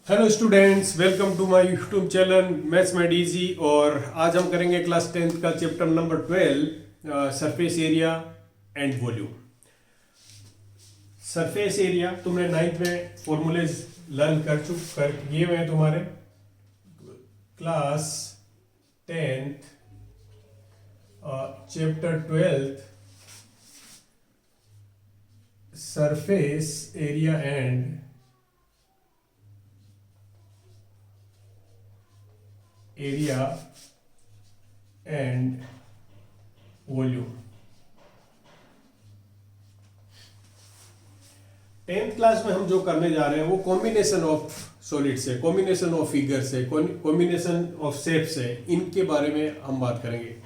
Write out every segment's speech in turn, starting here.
Hello students, welcome to my YouTube channel Maths Made Easy. और आज हम करेंगे क्लास 10th का chapter number 12, surface area and volume. Surface area तुमने 9th में फॉर्मूलेज लर्न कर किए हुए हैं तुम्हारे class 10th chapter 12th surface area and volume. 10th class में हम जो करने जा रहे हैं वो कॉम्बिनेशन ऑफ सॉलिड से, कॉम्बिनेशन ऑफ फिगर से, कॉम्बिनेशन ऑफ शेप से, इनके बारे में हम बात करेंगे।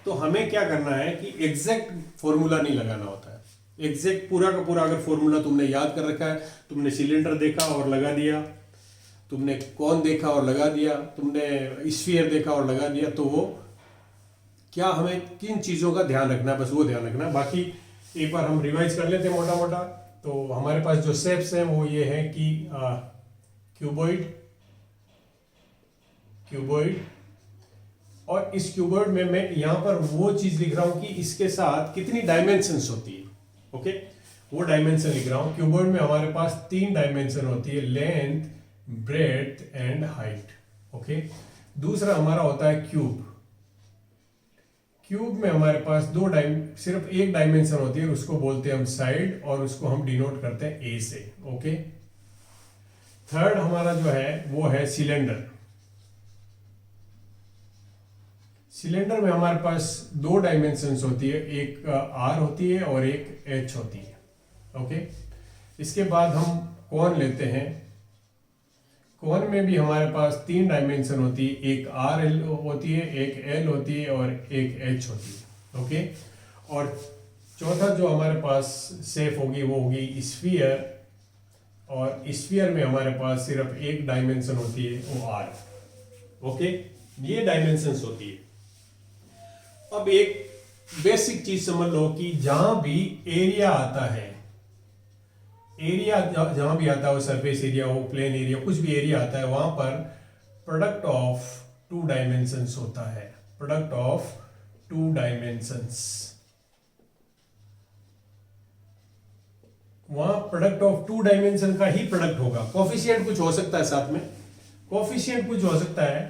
तो हमें क्या करना है कि एग्जैक्ट फॉर्मूला नहीं लगाना होता है। एग्जैक्ट पूरा का पूरा अगर फॉर्मूला तुमने याद कर रखा है, तुमने सिलेंडर देखा और लगा दिया, तुमने कौन देखा और लगा दिया, तुमने स्फीयर देखा और लगा दिया, तो वो क्या हमें किन चीज़ों का ध्यान रखना है, बस वो ध्यान रखना है। बाकी एक बार हम रिवाइज कर लेते हैं मोटा मोटा। तो हमारे पास जो शेप्स हैं वो ये है कि क्यूबॉइड, और इस क्यूबॉइड में मैं यहाँ पर वो चीज़ लिख रहा हूँ कि इसके साथ कितनी डायमेंशंस होती है। ओके, वो डायमेंशन लिख रहा हूँ। क्यूबॉइड में हमारे पास 3 डायमेंशन होती है, length, breadth and height. Okay, दूसरा हमारा होता है क्यूब में हमारे पास सिर्फ एक डायमेंशन होती है, उसको बोलते हैं हम साइड, और उसको हम डिनोट करते हैं ए से। ओके, थर्ड हमारा जो है वो है सिलेंडर में हमारे पास 2 डायमेंशंस होती है, एक आर होती है और एक एच होती है। ओके, इसके बाद हम कौन लेते हैं। कौन में भी हमारे पास 3 डायमेंशन होती है, एक आर एल होती है, एक एल होती है और एक एच होती है। ओके, और चौथा जो हमारे पास शेप होगी वो होगी स्फीयर, और स्फीयर में हमारे पास सिर्फ एक डायमेंशन होती है, वो आर। ओके, ये डायमेंशंस होती है। अब एक बेसिक चीज समझ लो कि जहां भी एरिया आता है, एरिया जहां भी आता है, वो सरफेस एरिया हो, प्लेन एरिया, कुछ भी एरिया आता है, वहां पर प्रोडक्ट ऑफ 2 डायमेंशंस होता है। प्रोडक्ट ऑफ 2 डायमेंशंस, वहां प्रोडक्ट ऑफ 2 डायमेंशन का ही प्रोडक्ट होगा। कोफिशिएंट कुछ हो सकता है साथ में, कोफिशिएंट कुछ हो सकता है,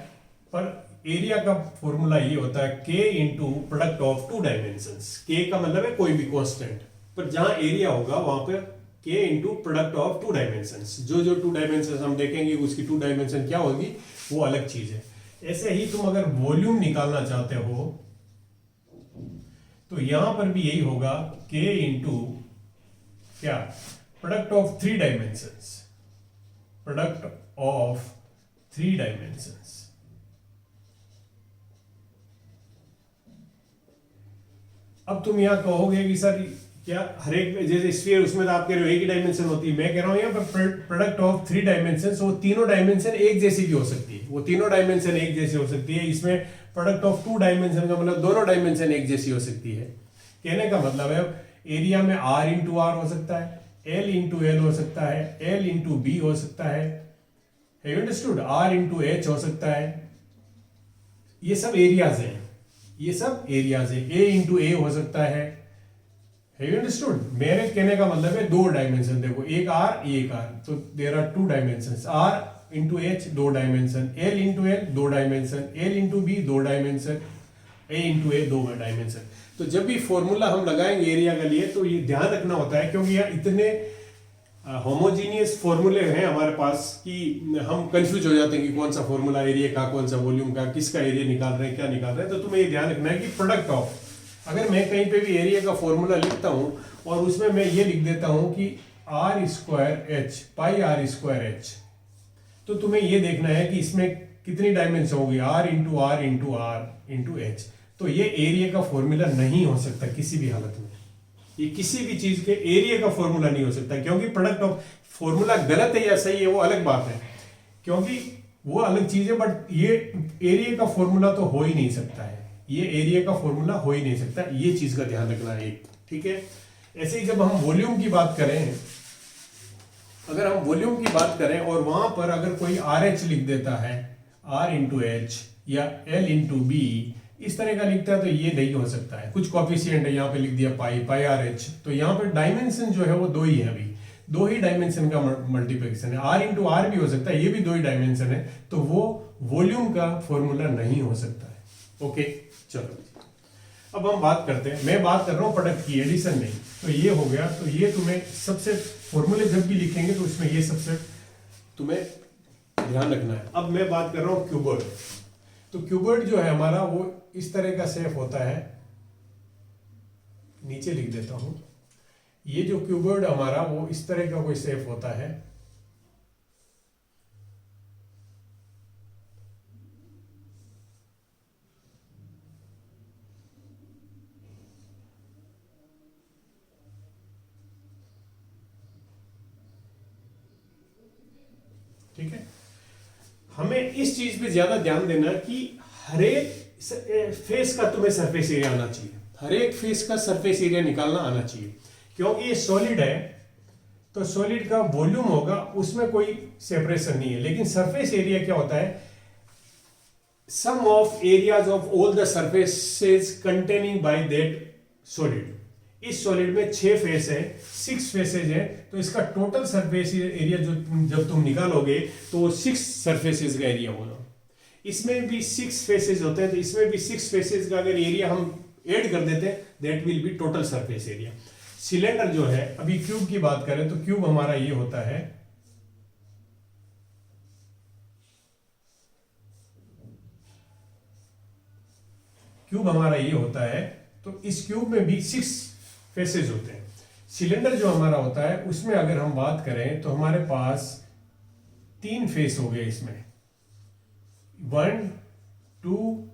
पर एरिया का फॉर्मूला ये होता है k into product of 2 dimensions. k का मतलब है कोई भी कांस्टेंट, पर जहां एरिया होगा वहां पर k into product of 2 dimensions. जो 2 डायमेंशंस हम देखेंगे उसकी 2 डायमेंशन क्या होगी वो अलग चीज है। ऐसे ही तुम अगर वॉल्यूम निकालना चाहते हो तो यहां पर भी यही होगा, k इंटू क्या, product of 3 dimensions, product of 3 dimensions. अब तुम यहां कहोगे कि सर क्या हर एक, जैसे स्फीयर उसमें तो आप कह रहे हो एक ही डायमेंशन होती है, मैं कह रहा हूं यहाँ पर प्रोडक्ट ऑफ 3 डायमेंशन, वो तीनों डायमेंशन एक जैसी भी हो सकती है, वो तीनों डायमेंशन एक जैसी हो सकती है। इसमें प्रोडक्ट ऑफ 2 डायमेंशन का मतलब दोनों डायमेंशन एक जैसी हो सकती है। कहने का मतलब है एरिया में आर इंटू आर हो सकता है, एल इंटू एल हो सकता है, एल इंटू बी हो सकता है, have you understood, or into H हो सकता है। ये सब एरियाज हैं, ये सब एरियाज है। ए इंटू ए हो सकता है, हैव यू अंडरस्टूड। मेरे कहने का मतलब है 2 डायमेंशन, देखो एक आर एक आर, तो there are 2 dimensions. R into h 2 dimension, l into l 2 dimension, l into b 2 dimension, a into a 2 dimension. तो जब भी फॉर्मूला हम लगाएंगे एरिया के लिए तो ये ध्यान रखना होता है, क्योंकि यहाँ इतने होमोजीनियस फॉर्मूले हैं हमारे पास कि हम कंफ्यूज हो जाते हैं कि कौन सा फॉर्मूला एरिया का, कौन सा वॉल्यूम का, किसका एरिया निकाल रहे हैं, क्या निकाल रहे हैं। तो तुम्हें ये ध्यान रखना है कि प्रोडक्ट ऑफ, अगर मैं कहीं पे भी एरिया का फॉर्मूला लिखता हूं और उसमें मैं ये लिख देता हूं कि r square h pi are square h, तो तुम्हें ये देखना है कि इसमें कितनी डायमेंशन होगी, r into r into r into h. तो ये एरिया का फॉर्मूला नहीं हो सकता किसी भी हालत में, ये किसी भी चीज के एरिया का फॉर्मूला नहीं हो सकता, क्योंकि प्रोडक्ट ऑफ फॉर्मूला गलत है या सही है वो अलग बात है, क्योंकि वो अलग चीज है, बट ये एरिया का फॉर्मूला तो हो ही नहीं सकता है, ये एरिया का फॉर्मूला हो ही नहीं सकता, ये चीज का ध्यान रखना है एक। ठीक है, ऐसे ही जब हम वॉल्यूम की बात करें अगर हम वॉल्यूम की बात करें और वहां पर अगर कोई आर एच लिख देता है, आर इंटू एच या एल इंटू बी, इस तरह का लिखता है तो ये नहीं हो सकता है। कुछ कॉफिशिएंट है, यहाँ पे लिख दिया पाई, पाई आर एच, तो यहाँ पे डायमेंशन जो है वो दो ही है, अभी दो ही डायमेंशन का मल्टीप्लिकेशन है। आर इंटू आर भी हो सकता है, ये भी दो ही डायमेंशन है, तो वो वॉल्यूम का फॉर्मूला नहीं हो सकता है। ओके, चलो अब हम बात करते हैं, मैं बात कर रहा हूँ प्रोडक्ट की, एडिशन नहीं। तो ये हो गया, तो ये तुम्हें सबसे फॉर्मूले जब भी लिखेंगे तो उसमें ये सबसे तुम्हें ध्यान रखना है। अब मैं बात कर रहा हूँ क्यूबॉइड। तो क्यूबॉइड जो है हमारा वो इस तरह का शेप होता है, नीचे लिख देता हूं। ये जो क्यूबॉइड हमारा वो इस तरह का कोई शेप होता है। ठीक है, हमें इस चीज पे ज्यादा ध्यान देना कि हर एक फेस का तुम्हें सरफेस एरिया आना चाहिए, हर एक फेस का सरफेस एरिया निकालना आना चाहिए, क्योंकि ये सॉलिड है तो सॉलिड का वॉल्यूम होगा, उसमें कोई सेपरेशन नहीं है। लेकिन सरफेस एरिया क्या होता है, sum of areas of all the surfaces containing by that solid. इस सॉलिड में 6 फेस है, 6 फेसेज है, तो इसका टोटल सरफेस एरिया जो जब तुम निकालोगे तो वो 6 सरफेसेज का एरिया होगा। इसमें भी 6 फेसेज होते हैं, तो इसमें भी 6 फेसेज का अगर एरिया हम ऐड कर देते हैं, that will be total surface area. Cylinder जो है, अभी क्यूब की बात करें तो क्यूब हमारा ये होता है, क्यूब हमारा ये होता है, तो इस क्यूब में भी 6 फेसेज होते हैं। सिलेंडर जो हमारा होता है उसमें अगर हम बात करें तो हमारे पास 3 फेस हो गए, इसमें 1, 2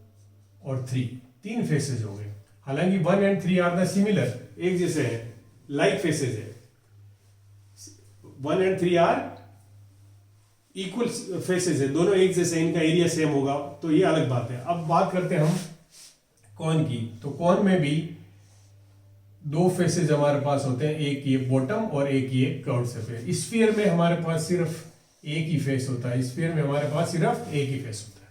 और 3 फेसेज हो गए। हालांकि 1 and 3 आर द सिमिलर, एक जैसे हैं, लाइक फेसेज है। 1 and 3 आर इक्वल फेसेज है, दोनों एक जैसे, इनका एरिया सेम होगा, तो ये अलग बात है। अब बात करते हैं हम कॉन की, तो कॉन में भी 2 फेसेज हमारे पास होते हैं, एक ये बॉटम और एक ये कर्व्ड सरफेस। स्फीयर में हमारे पास सिर्फ एक ही फेस होता है, स्फीयर में हमारे पास सिर्फ एक ही फेस होता है।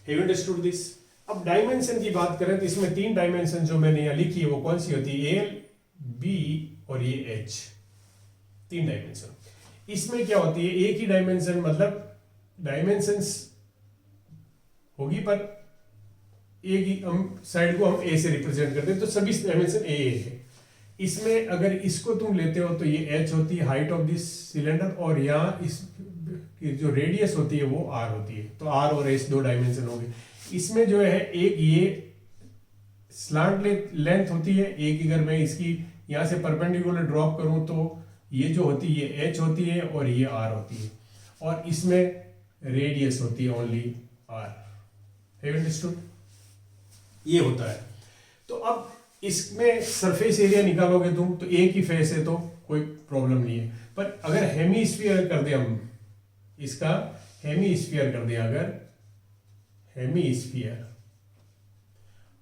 Have you understood this? अब डायमेंशन की बात करें तो इसमें 3 डायमेंशन जो मैंने यहाँ लिखी है वो कौन सी होती है, एल, बी और ये एच, 3 डायमेंशन। इसमें क्या होती है, एक ही डायमेंशन, मतलब डायमेंशंस होगी पर एक ही हम साइड को हम ए से रिप्रेजेंट करते हैं, तो सभी डायमेंशन ए है। इसमें अगर इसको तुम लेते हो तो ये एच होती है, हाइट ऑफ दिस सिलेंडर, और यहाँ इस जो रेडियस होती है वो आर होती है, तो आर और एच 2 डायमेंशन हो गए। इसमें जो है एक ये स्लांट लेंथ होती है, एक अगर मैं इसकी यहाँ से परपेंडिकुलर ड्रॉप करूँ तो ये जो होती है ये एच होती है और ये आर होती है, और इसमें रेडियस होती है only r. Have you understood? ये होता है। तो अब इसमें सरफेस एरिया निकालोगे तुम तो एक ही फेस है तो कोई प्रॉब्लम नहीं है, पर अगर हेमीस्फीयर कर दे, हम इसका हेमीस्फीयर कर दिया, अगर हेमीस्फीयर,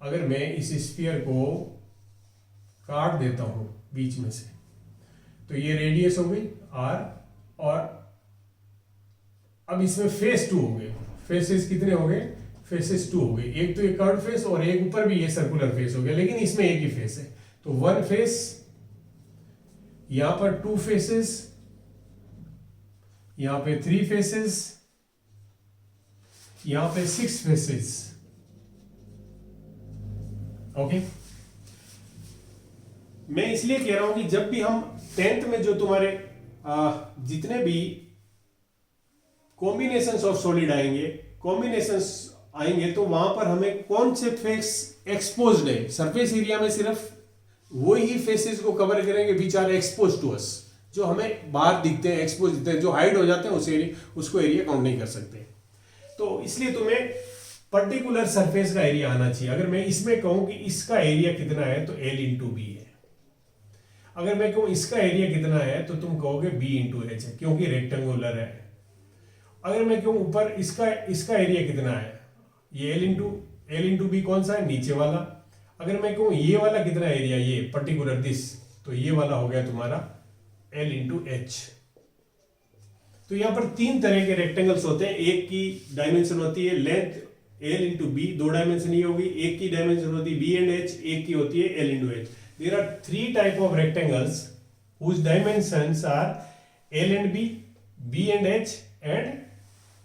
अगर मैं इस स्फीयर को काट देता हूं बीच में से, तो ये रेडियस हो गई आर, और अब इसमें फेस 2 हो गए। फेसेस कितने हो गए? फेसेस 2 हो गए, एक तो ये कर्व फेस और एक ऊपर भी ये सर्कुलर फेस हो गया, लेकिन इसमें एक ही फेस है, तो 1 फेस, यहां पर 2 फेसेस, यहां पे 3 फेसेस, यहां पे 6 फेसेस। ओके, मैं इसलिए कह रहा हूं कि जब भी हम 10th में जो तुम्हारे जितने भी कॉम्बिनेशंस ऑफ सॉलिड आएंगे, तो वहां पर हमें कौन से फेस एक्सपोज्ड है, सरफेस एरिया में सिर्फ वही फेसेस को कवर करेंगे which are expose to us, जो हमें बाहर दिखते हैं, एक्सपोज दिखते हैं, जो हाइड हो जाते हैं उसको एरिया काउंट नहीं कर सकते। तो इसलिए तुम्हें पर्टिकुलर सरफेस का एरिया आना चाहिए। अगर मैं इसमें कहूं कि इसका एरिया कितना है तो L इंटू बी है, अगर मैं कहूं इसका एरिया कितना है तो तुम कहोगे B इंटू एच है, क्योंकि रेक्टेंगुलर है। अगर मैं कहूं ऊपर इसका एरिया कितना है, ये L इंटू बी कौन सा है, नीचे वाला। अगर मैं कहूं ये वाला कितना एरिया, ये पर्टिकुलर दिस, तो ये वाला हो गया तुम्हारा L इंटू एच। तो यहाँ पर तीन तरह के रेक्टेंगल्स होते हैं। एक की डायमेंशन होती है लेंथ L इंटू बी, दो डायमेंशन ये होगी। एक की डायमेंशन होती है B एंड H, एक की होती है L into H। There are three type of rectangles whose dimensions are L and B, B and H and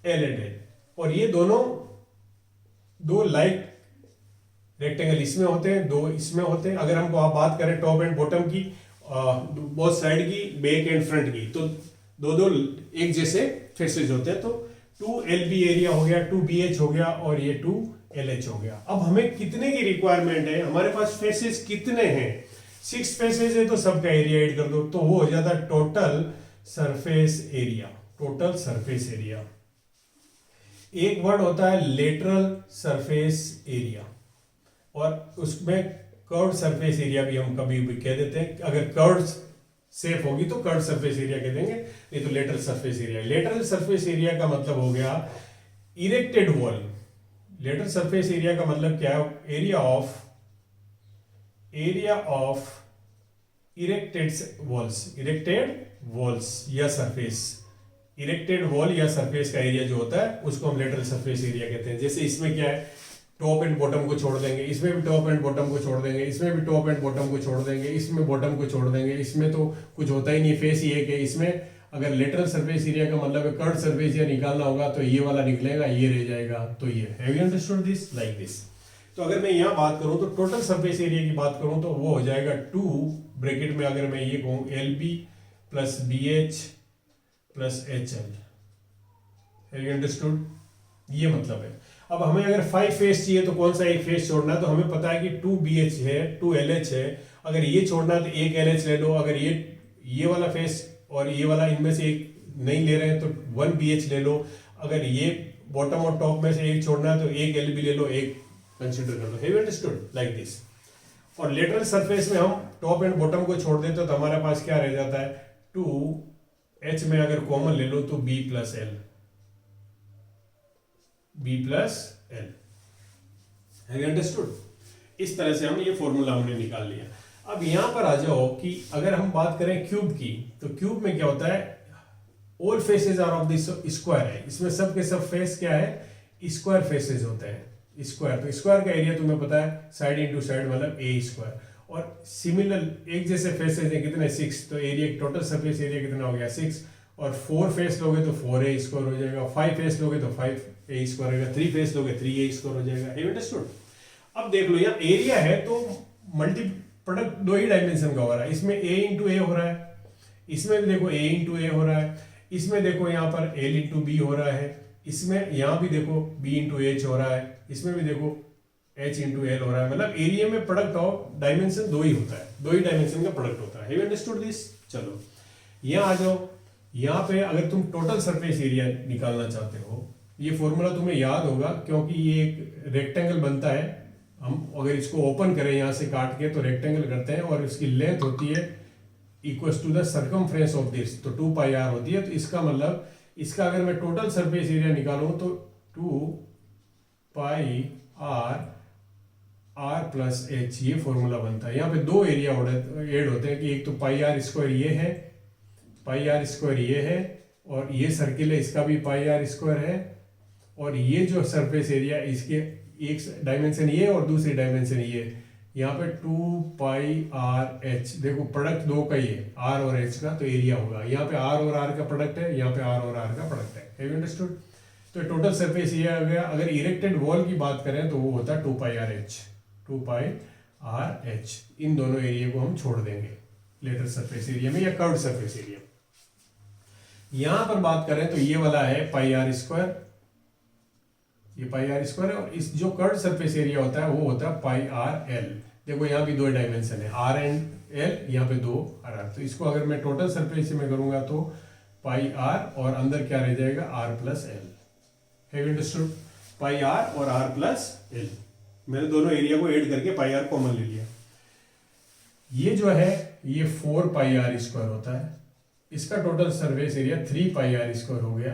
L and L। और ये दोनों दो लाइक रेक्टेंगल इसमें होते हैं, दो इसमें होते हैं। अगर हमको आप बात करें टॉप एंड बॉटम की, बोथ साइड की, बैक एंड फ्रंट की, तो दो दो एक जैसे फेसेस होते हैं। तो 2LB एरिया हो गया, 2BH हो गया और ये 2LH हो गया। अब हमें कितने की रिक्वायरमेंट है, हमारे पास फेसेस कितने हैं? 6 फेसेस है तो सबका एरिया ऐड कर दो, तो वो हो जाता है total surface area. Total surface area. एक वर्ड होता है लेटरल सरफेस एरिया, और उसमें कर्व सरफेस एरिया भी हम कभी भी कह देते हैं। अगर कर्व सेफ होगी तो कर्व सरफेस एरिया कह देंगे, नहीं तो lateral surface area. Lateral surface area का मतलब हो गया erected wall. Lateral surface area का मतलब क्या है? एरिया ऑफ इरेक्टेड वॉल्स या सरफेस। इरेक्टेड वॉल या सरफेस का एरिया जो होता है उसको हम लेटरल सरफेस एरिया कहते हैं। जैसे इसमें क्या है, टॉप एंड बॉटम को छोड़ देंगे, इसमें भी टॉप एंड बॉटम को छोड़ देंगे, इसमें भी टॉप एंड बॉटम को छोड़ देंगे, इसमें बॉटम को छोड़ देंगे, इसमें तो कुछ होता ही नहीं, फेस ही एक है। इसमें अगर लेटरल सरफेस एरिया का मतलब है कर्व सरफेस एरिया निकालना होगा तो ये वाला निकलेगा, ये रह जाएगा, तो ये। Have you understood this? Like this. तो अगर मैं यहाँ बात करूँ तो टोटल सरफेस एरिया की बात करूँ तो वो हो जाएगा 2 ब्रैकेट में, अगर मैं ये कहूँ LB plus BH plus HL। Have you understood? ये मतलब है। अब हमें अगर 5 फेस चाहिए तो कौन सा एक फेस छोड़ना है? तो हमें पता है कि 2BH है, 2LH है। अगर ये छोड़ना है तो एक LH ले लो। अगर ये वाला फेस और ये वाला इनमें से एक नहीं ले रहे हैं तो 1BH ले लो। अगर ये बॉटम और टॉप में से एक छोड़ना है तो एक LB ले लो, एक कंसिडर कर लो। Have you understood? Like this. और लेटरल सरफेस में हम टॉप एंड बॉटम को छोड़ देते तो हमारे पास क्या रह जाता है? 2H में अगर कॉमन ले लो तो B plus L। B plus L। Have you understood? इस तरह से हम ये फॉर्मूला हमने निकाल लिया। अब यहां पर आ जाओ कि अगर हम बात करें क्यूब की, तो क्यूब में क्या होता है? All faces are of this square है। इसमें सब के सब फेस क्या है? स्क्वायर फेसेस होते हैं। स्क्वायर, तो स्क्वायर का एरिया तुम्हें पता है साइड इंटू साइड मतलब A स्क्वायर। और सिमिलर एक जैसे फेसेस हैं कितने? 6। तो एरिया टोटल सरफेस एरिया कितना हो गया? 6। और 4 फेस लोगे तो 4A स्क्वायर हो जाएगा, 5 फेस लोगे तो 5A स्क्वायर हो जाएगा, 3 फेस लोगे 3A स्क्वायर हो जाएगा। Have you understood? अब देख लो यहाँ एरिया है तो मल्टी प्रोडक्ट दो ही डायमेंशन का हो रहा है। इसमें A इंटू ए हो रहा है, इसमें भी देखो A इंटू ए हो रहा है, इसमें देखो यहाँ पर L इंटू बी हो रहा है, इसमें यहाँ भी देखो B इंटू H हो रहा है, इसमें भी देखो H इंटू L हो रहा है। मतलब एरिया में प्रोडक्ट ऑफ डायमेंशन दो ही होता है, दो ही डायमेंशन का प्रोडक्ट होता है। Have you understood this? चलो यहाँ आ जाओ। यहाँ पे अगर तुम टोटल सरफेस एरिया निकालना चाहते हो, ये फॉर्मूला तुम्हें याद होगा क्योंकि ये एक रेक्टेंगल बनता है। हम अगर इसको ओपन करें यहाँ से काट के तो रेक्टेंगल करते हैं और इसकी लेंथ होती है equals to the circumference of this, तो 2 पाई r होती है। तो इसका मतलब इसका अगर मैं टोटल सरफेस एरिया निकालूं तो 2 पाई r प्लस h, ये फॉर्मूला बनता है। यहाँ पे दो एरिया ऐड होते हैं कि एक तो पाई r स्क्वायर ये है, पाई r स्क्वायर ये है, और ये सर्किल है इसका भी पाई r स्क्वायर है, और ये जो सरफेस एरिया इसके एक डायमेंशन ये और दूसरी डायमेंशन ये। यहाँ पे 2 पाई r h, देखो प्रोडक्ट दो का ही है r और h का, तो एरिया होगा। यहाँ पे r और r का प्रोडक्ट है, यहाँ पे r और r का प्रोडक्ट है। Have you understood? तो टोटल सरफेस एरिया हो गया। अगर इरेक्टेड वॉल की बात करें तो वो होता है 2 पाई r h, 2 पाई r h। इन दोनों एरिया को हम छोड़ देंगे लेटरल सरफेस एरिया में या कर्व्ड सरफेस एरिया। यहां पर बात करें तो ये वाला है पाई r स्क्वायर, ये पाई r स्क्वायर है, और इस जो कर्व्ड सरफेस एरिया होता है वो होता है पाई r l। देखो यहाँ भी दो डायमेंशन है r एंड l, यहाँ पे 2 r। तो इसको अगर मैं टोटल सरफेस में करूंगा तो पाई r और अंदर क्या रह जाएगा? r plus l। Have you understood? Pi r और r प्लस l। मैंने दोनों एरिया को ऐड करके पाई r कॉमन ले लिया। ये जो है ये 4 पाई r स्क्वायर होता है। इसका टोटल सरफेस एरिया 3 पाई r स्क्वायर हो गया,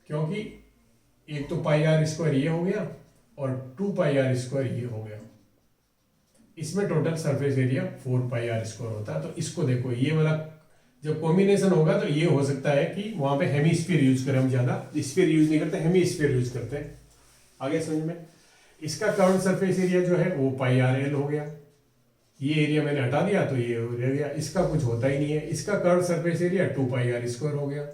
क्योंकि एक तो पाई r स्क्वायर ये हो गया और 2 पाई r स्क्वायर ये हो गया। इसमें टोटल सरफेस एरिया 4 पाई r स्क्वायर होता है। तो इसको देखो, ये वाला जब कॉम्बिनेशन होगा तो ये हो सकता है कि वहां पे हेमीस्फीयर यूज करें, हम ज्यादा स्फीयर यूज नहीं करते, हेमीस्फीयर यूज करते हैं। आगे समझ में। इसका कर्व सरफेस एरिया जो है वो पाई आर एल हो गया, ये एरिया मैंने हटा दिया तो ये रह गया, इसका कुछ होता ही नहीं है। इसका curve surface area 2 pi are square हो गया,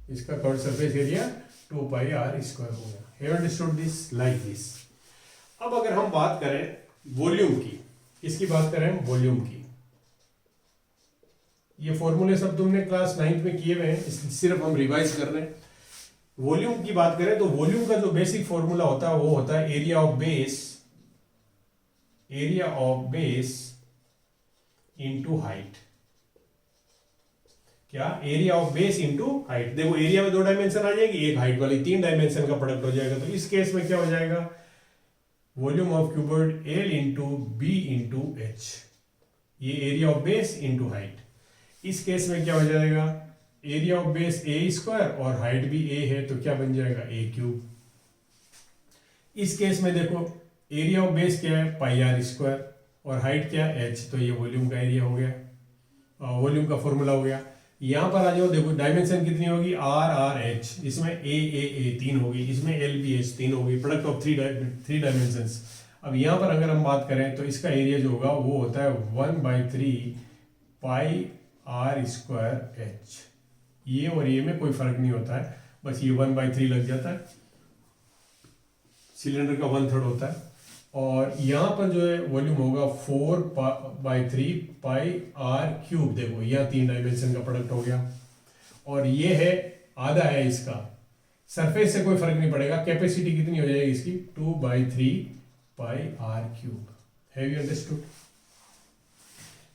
इसका curve surface area 2 pi are square हो गया। Have understood this like this. अब अगर हम बात करें वॉल्यूम की, किसकी बात करें हम, वॉल्यूम की। ये फॉर्मूले सब तुमने क्लास 9th में किए हुए हैं, सिर्फ हम रिवाइज कर रहे हैं। वॉल्यूम की बात करें तो वॉल्यूम का जो बेसिक फॉर्मूला होता है वो होता है area of base into height. क्या, area of base into height. देखो एरिया में 2 डायमेंशन आ जाएगी, एक हाइट वाली 3 डायमेंशन का प्रोडक्ट हो जाएगा। तो इस केस में क्या हो जाएगा, volume of cuboid L into B into H, ये area of base into height. इस केस में क्या हो जाएगा, area of base A square और हाइट भी ए है तो क्या बन जाएगा, ए क्यूब। इस केस में देखो एरिया ऑफ बेस क्या है, पाई आर स्क्वायर और हाइट क्या है, एच, तो ये वॉल्यूम का एरिया हो गया, वॉल्यूम का फॉर्मूला हो गया। यहां पर आ जाओ, देखो डायमेंशन कितनी होगी, आर आर एच, इसमें ए 3 होगी, इसमें एल बी एच 3 होगी, प्रोडक्ट ऑफ थ्री डायमेंशंस। अब यहां पर अगर हम बात करें तो इसका एरिया जो होगा वो होता है 1/3 पाई आर स्क्वायर एच। ये और ये में कोई फर्क नहीं होता है, बस ये 1/3 लग जाता है, सिलेंडर का 1/3 होता है। और यहाँ पर जो है वॉल्यूम होगा 4/3 पाई आर क्यूब। देखो यहाँ 3 डायमेंशन का प्रोडक्ट हो गया और ये है आधा है इसका, सरफेस से कोई फर्क नहीं पड़ेगा। कैपेसिटी कितनी हो जाएगी इसकी, 2/3 pi R cube. Have you understood.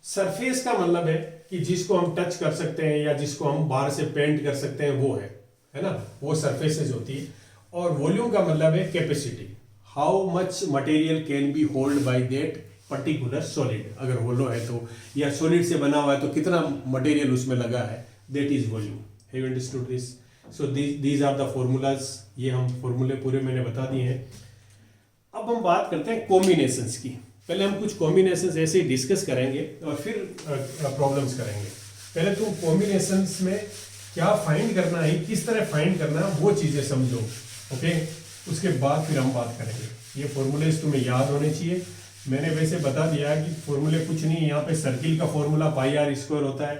Surface का मतलब है कि जिसको हम टच कर सकते हैं या जिसको हम बाहर से पेंट कर सकते हैं वो है ना, वो सरफेसेस होती है। और वॉल्यूम का मतलब है capacity, how much material can be hold by that particular solid. अगर होलो है तो, या सॉलिड से बना हुआ है तो कितना मटेरियल उसमें लगा है, that is volume. Have you understood this. So these are the formulas, ये हम फॉर्मूले पूरे मैंने बता दिए हैं। अब हम बात करते हैं कॉम्बिनेशंस की। पहले हम कुछ कॉम्बिनेशंस ऐसे ही डिस्कस करेंगे और फिर प्रॉब्लम्स करेंगे। पहले तुम कॉम्बिनेशंस में क्या फाइंड करना है, किस तरह फाइंड करना है, वो चीजें समझो, ओके। उसके बाद फिर हम बात करेंगे। ये फॉर्मूलेज तुम्हें याद होने चाहिए। मैंने वैसे बता दिया कि फॉर्मूले कुछ नहीं है। यहाँ पे सर्किल का फॉर्मूला पाई आर स्क्वायर होता है,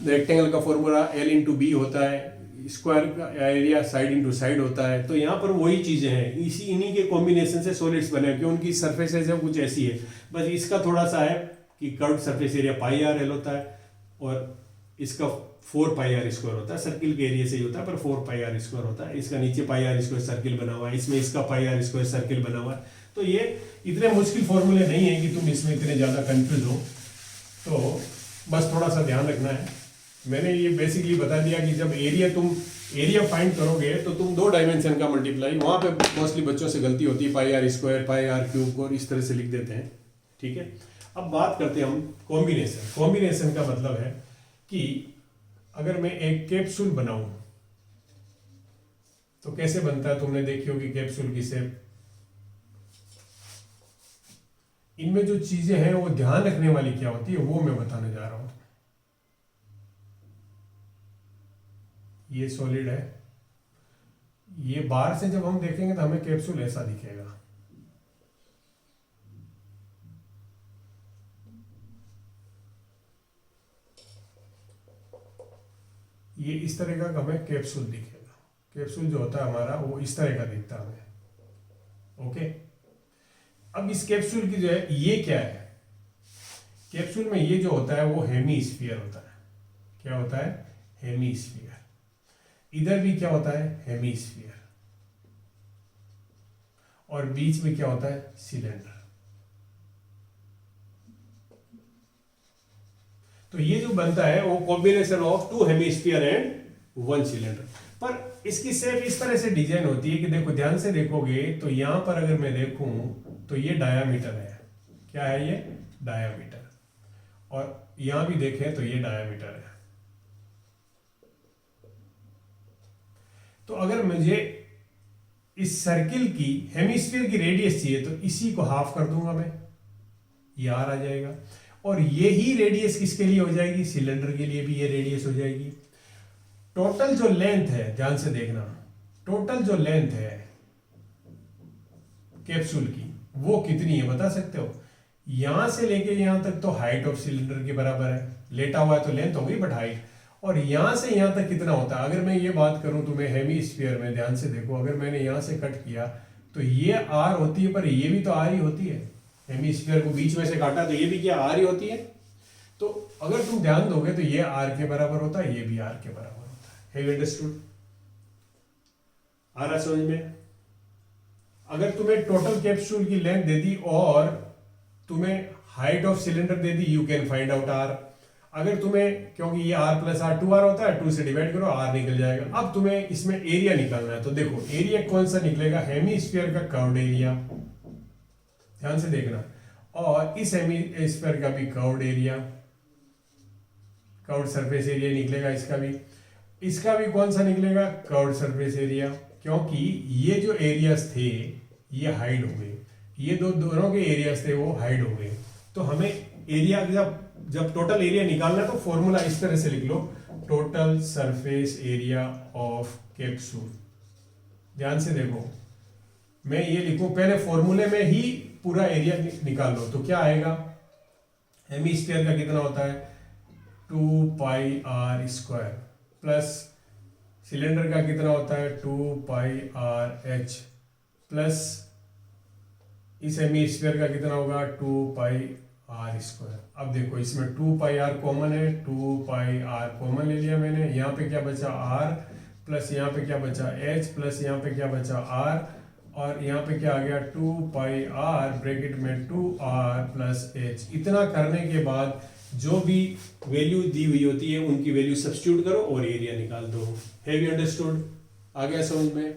रेक्टेंगल का फॉर्मूला एल इंटू बी होता है, स्क्वायर का एरिया साइड इंटू साइड होता है। तो यहाँ पर वही चीजें हैं, इन्हीं के कॉम्बिनेशन से सॉलिड्स बने, क्योंकि उनकी सरफेसेस है कुछ ऐसी है। बस इसका थोड़ा सा है कि curve surface area pi R L होता है और इसका 4 पाई आर स्क्वायर होता है। सर्किल के एरिया से ही होता है पर 4 पाई आर स्क्वायर होता है। इसका नीचे पाई आर स्क्वायर सर्किल बना हुआ है, इसमें इसका पाई आर स्क्वायर सर्किल बना हुआ है। तो ये इतने मुश्किल फॉर्मूले नहीं है कि तुम इसमें इतने ज्यादा कंफ्यूज हो। तो बस थोड़ा सा ध्यान रखना है। मैंने ये बेसिकली बता दिया कि जब एरिया फाइंड करोगे तो तुम 2 डायमेंशन का मल्टीप्लाई, वहां पे मोस्टली बच्चों से गलती होती है, pi are square pi R cube और इस तरह से लिख देते हैं, ठीक है। अब बात करते हैं हम कॉम्बिनेशन। कॉम्बिनेशन का मतलब है कि अगर मैं एक कैप्सूल बनाऊं तो कैसे बनता है, तुमने देखी होगी कैप्सूल की शेप। इनमें जो चीजें हैं वो ध्यान रखने वाली क्या होती है वो मैं बताने जा रहा हूं। ये सॉलिड है, ये बाहर से जब हम देखेंगे तो हमें कैप्सूल ऐसा दिखेगा। ये इस तरह का हमें कैप्सूल दिखेगा। कैप्सूल जो होता है हमारा वो इस तरह का दिखता है हमें, ओके। अब इस कैप्सूल की जो है ये क्या है, कैप्सूल में ये जो होता है वो हेमीस्फीयर होता है। क्या होता है, हेमीस्फीयर। इधर भी क्या होता है, हेमीस्फीयर। और बीच में क्या होता है, सिलेंडर। तो ये जो बनता है वो combination of 2 hemisphere and 1 cylinder. पर इसकी शेप इस तरह से डिजाइन होती है कि देखो ध्यान से देखोगे तो यहां पर अगर मैं देखूं तो ये डायामीटर है। क्या है ये, डायामीटर। और यहां भी देखें तो ये डायामीटर है। तो अगर मुझे इस सर्किल की हेमीस्फीयर की रेडियस चाहिए तो इसी को हाफ कर दूंगा मैं, ये आर आ जाएगा। और ये ही रेडियस किसके लिए हो जाएगी, सिलेंडर के लिए भी ये रेडियस हो जाएगी। टोटल जो लेंथ है, ध्यान से देखना, टोटल जो लेंथ है कैप्सूल की वो कितनी है बता सकते हो? यहां से लेके यहां तक तो हाइट ऑफ सिलेंडर के बराबर है, लेटा हुआ है तो लेंथ हो गई बट हाइट। और यहां से यहां तक कितना होता है? अगर मैं ये बात करूं तुम्हें हेमीस्फीयर में, ध्यान से देखो, अगर मैंने यहां से कट किया तो ये आर होती है, पर ये भी तो आर ही होती है। हेमीस्फीयर को बीच में से काटा तो ये भी क्या आर ही होती है। तो अगर तुम ध्यान दोगे तो ये आर के बराबर होता है, ये भी आर के बराबर होता है। Have you understood? आ रहा समझ में? अगर तुम्हें टोटल कैप्सूल की लेंथ दे दी और तुम्हें हाइट ऑफ सिलेंडर दे दी, you can find out r. अगर तुम्हें, क्योंकि ये आर प्लस आर 2r होता है, 2 से डिवाइड करो आर निकल जाएगा। अब तुम्हें इसमें एरिया निकालना है, तो देखो एरिया कौन सा निकलेगा? हेमीस्फीयर का कर्व्ड एरिया, ध्यान से देखना, और इस हेमीस्फीयर का भी curved area, curved surface area निकलेगा। इसका भी कौन सा निकलेगा? कर्व्ड सरफेस एरिया, क्योंकि ये जो एरियाज थे ये हाइड हो गए, ये दोनों के एरियाज थे वो हाइड हो गए। तो हमें एरिया जब टोटल एरिया निकालना है तो फॉर्मूला इस तरह से लिख लो, total surface area of capsule. ध्यान से देखो, मैं ये लिखूं, पहले फॉर्मूले में ही पूरा एरिया निकाल लो तो क्या आएगा? हेमीस्फीयर का कितना होता है? 2 pi are square, plus cylinder का कितना होता है? 2 पाई आर एच, प्लस इस हेमीस्फीयर का कितना होगा? 2 पाई आर स्क्वायर। अब देखो इसमें 2 पाई आर कॉमन है, 2 पाई आर कॉमन ले लिया मैंने। यहाँ पे क्या बचा? आर, प्लस यहाँ पे क्या बचा? एच, प्लस यहाँ पे क्या बचा? आर, और यहाँ पे क्या आ गया? 2 पाई आर ब्रैकेट में 2r प्लस एच। इतना करने के बाद जो भी वैल्यू दी हुई होती है उनकी वैल्यू सब्स्टिट्यूट करो और एरिया निकाल दो। Have you understood? आ गया समझ में?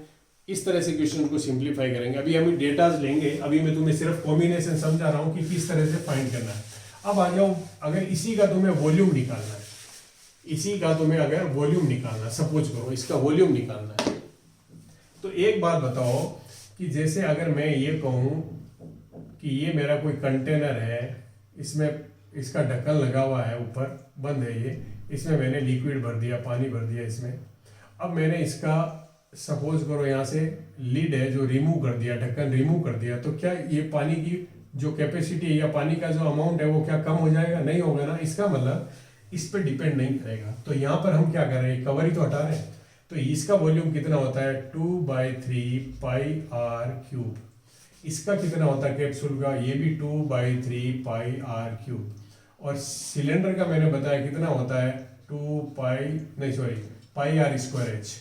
इस तरह से क्वेश्चन को सिंप्लीफाई करेंगे। अभी हम डेटाज लेंगे, अभी मैं तुम्हें सिर्फ कॉम्बिनेशन समझा रहा हूँ कि किस तरह से फाइंड करना है। अब आ जाओ, अगर इसी का तुम्हें वॉल्यूम निकालना है, इसी का तुम्हें अगर वॉल्यूम निकालना, सपोज करो इसका वॉल्यूम निकालना है, तो एक बात बताओ कि जैसे अगर मैं ये कहूँ कि ये मेरा कोई कंटेनर है, इसमें इसका ढक्कन लगा हुआ है, ऊपर बंद है ये, इसमें मैंने लिक्विड भर दिया, पानी भर दिया इसमें। अब मैंने इसका सपोज करो यहाँ से लिड है जो रिमूव कर दिया, ढक्कन रिमूव कर दिया, तो क्या ये पानी की जो कैपेसिटी है या पानी का जो अमाउंट है वो क्या कम हो जाएगा? नहीं होगा ना। इसका मतलब इस पर डिपेंड नहीं करेगा। तो यहाँ पर हम क्या कर रहे हैं? कवर ही तो हटा रहे हैं। तो इसका वॉल्यूम कितना होता है? 2/3 पाई आर क्यूब। इसका कितना होता है कैप्सूल का? ये भी 2/3 पाई आर क्यूब। और सिलेंडर का मैंने बताया कितना होता है? Pi are square H.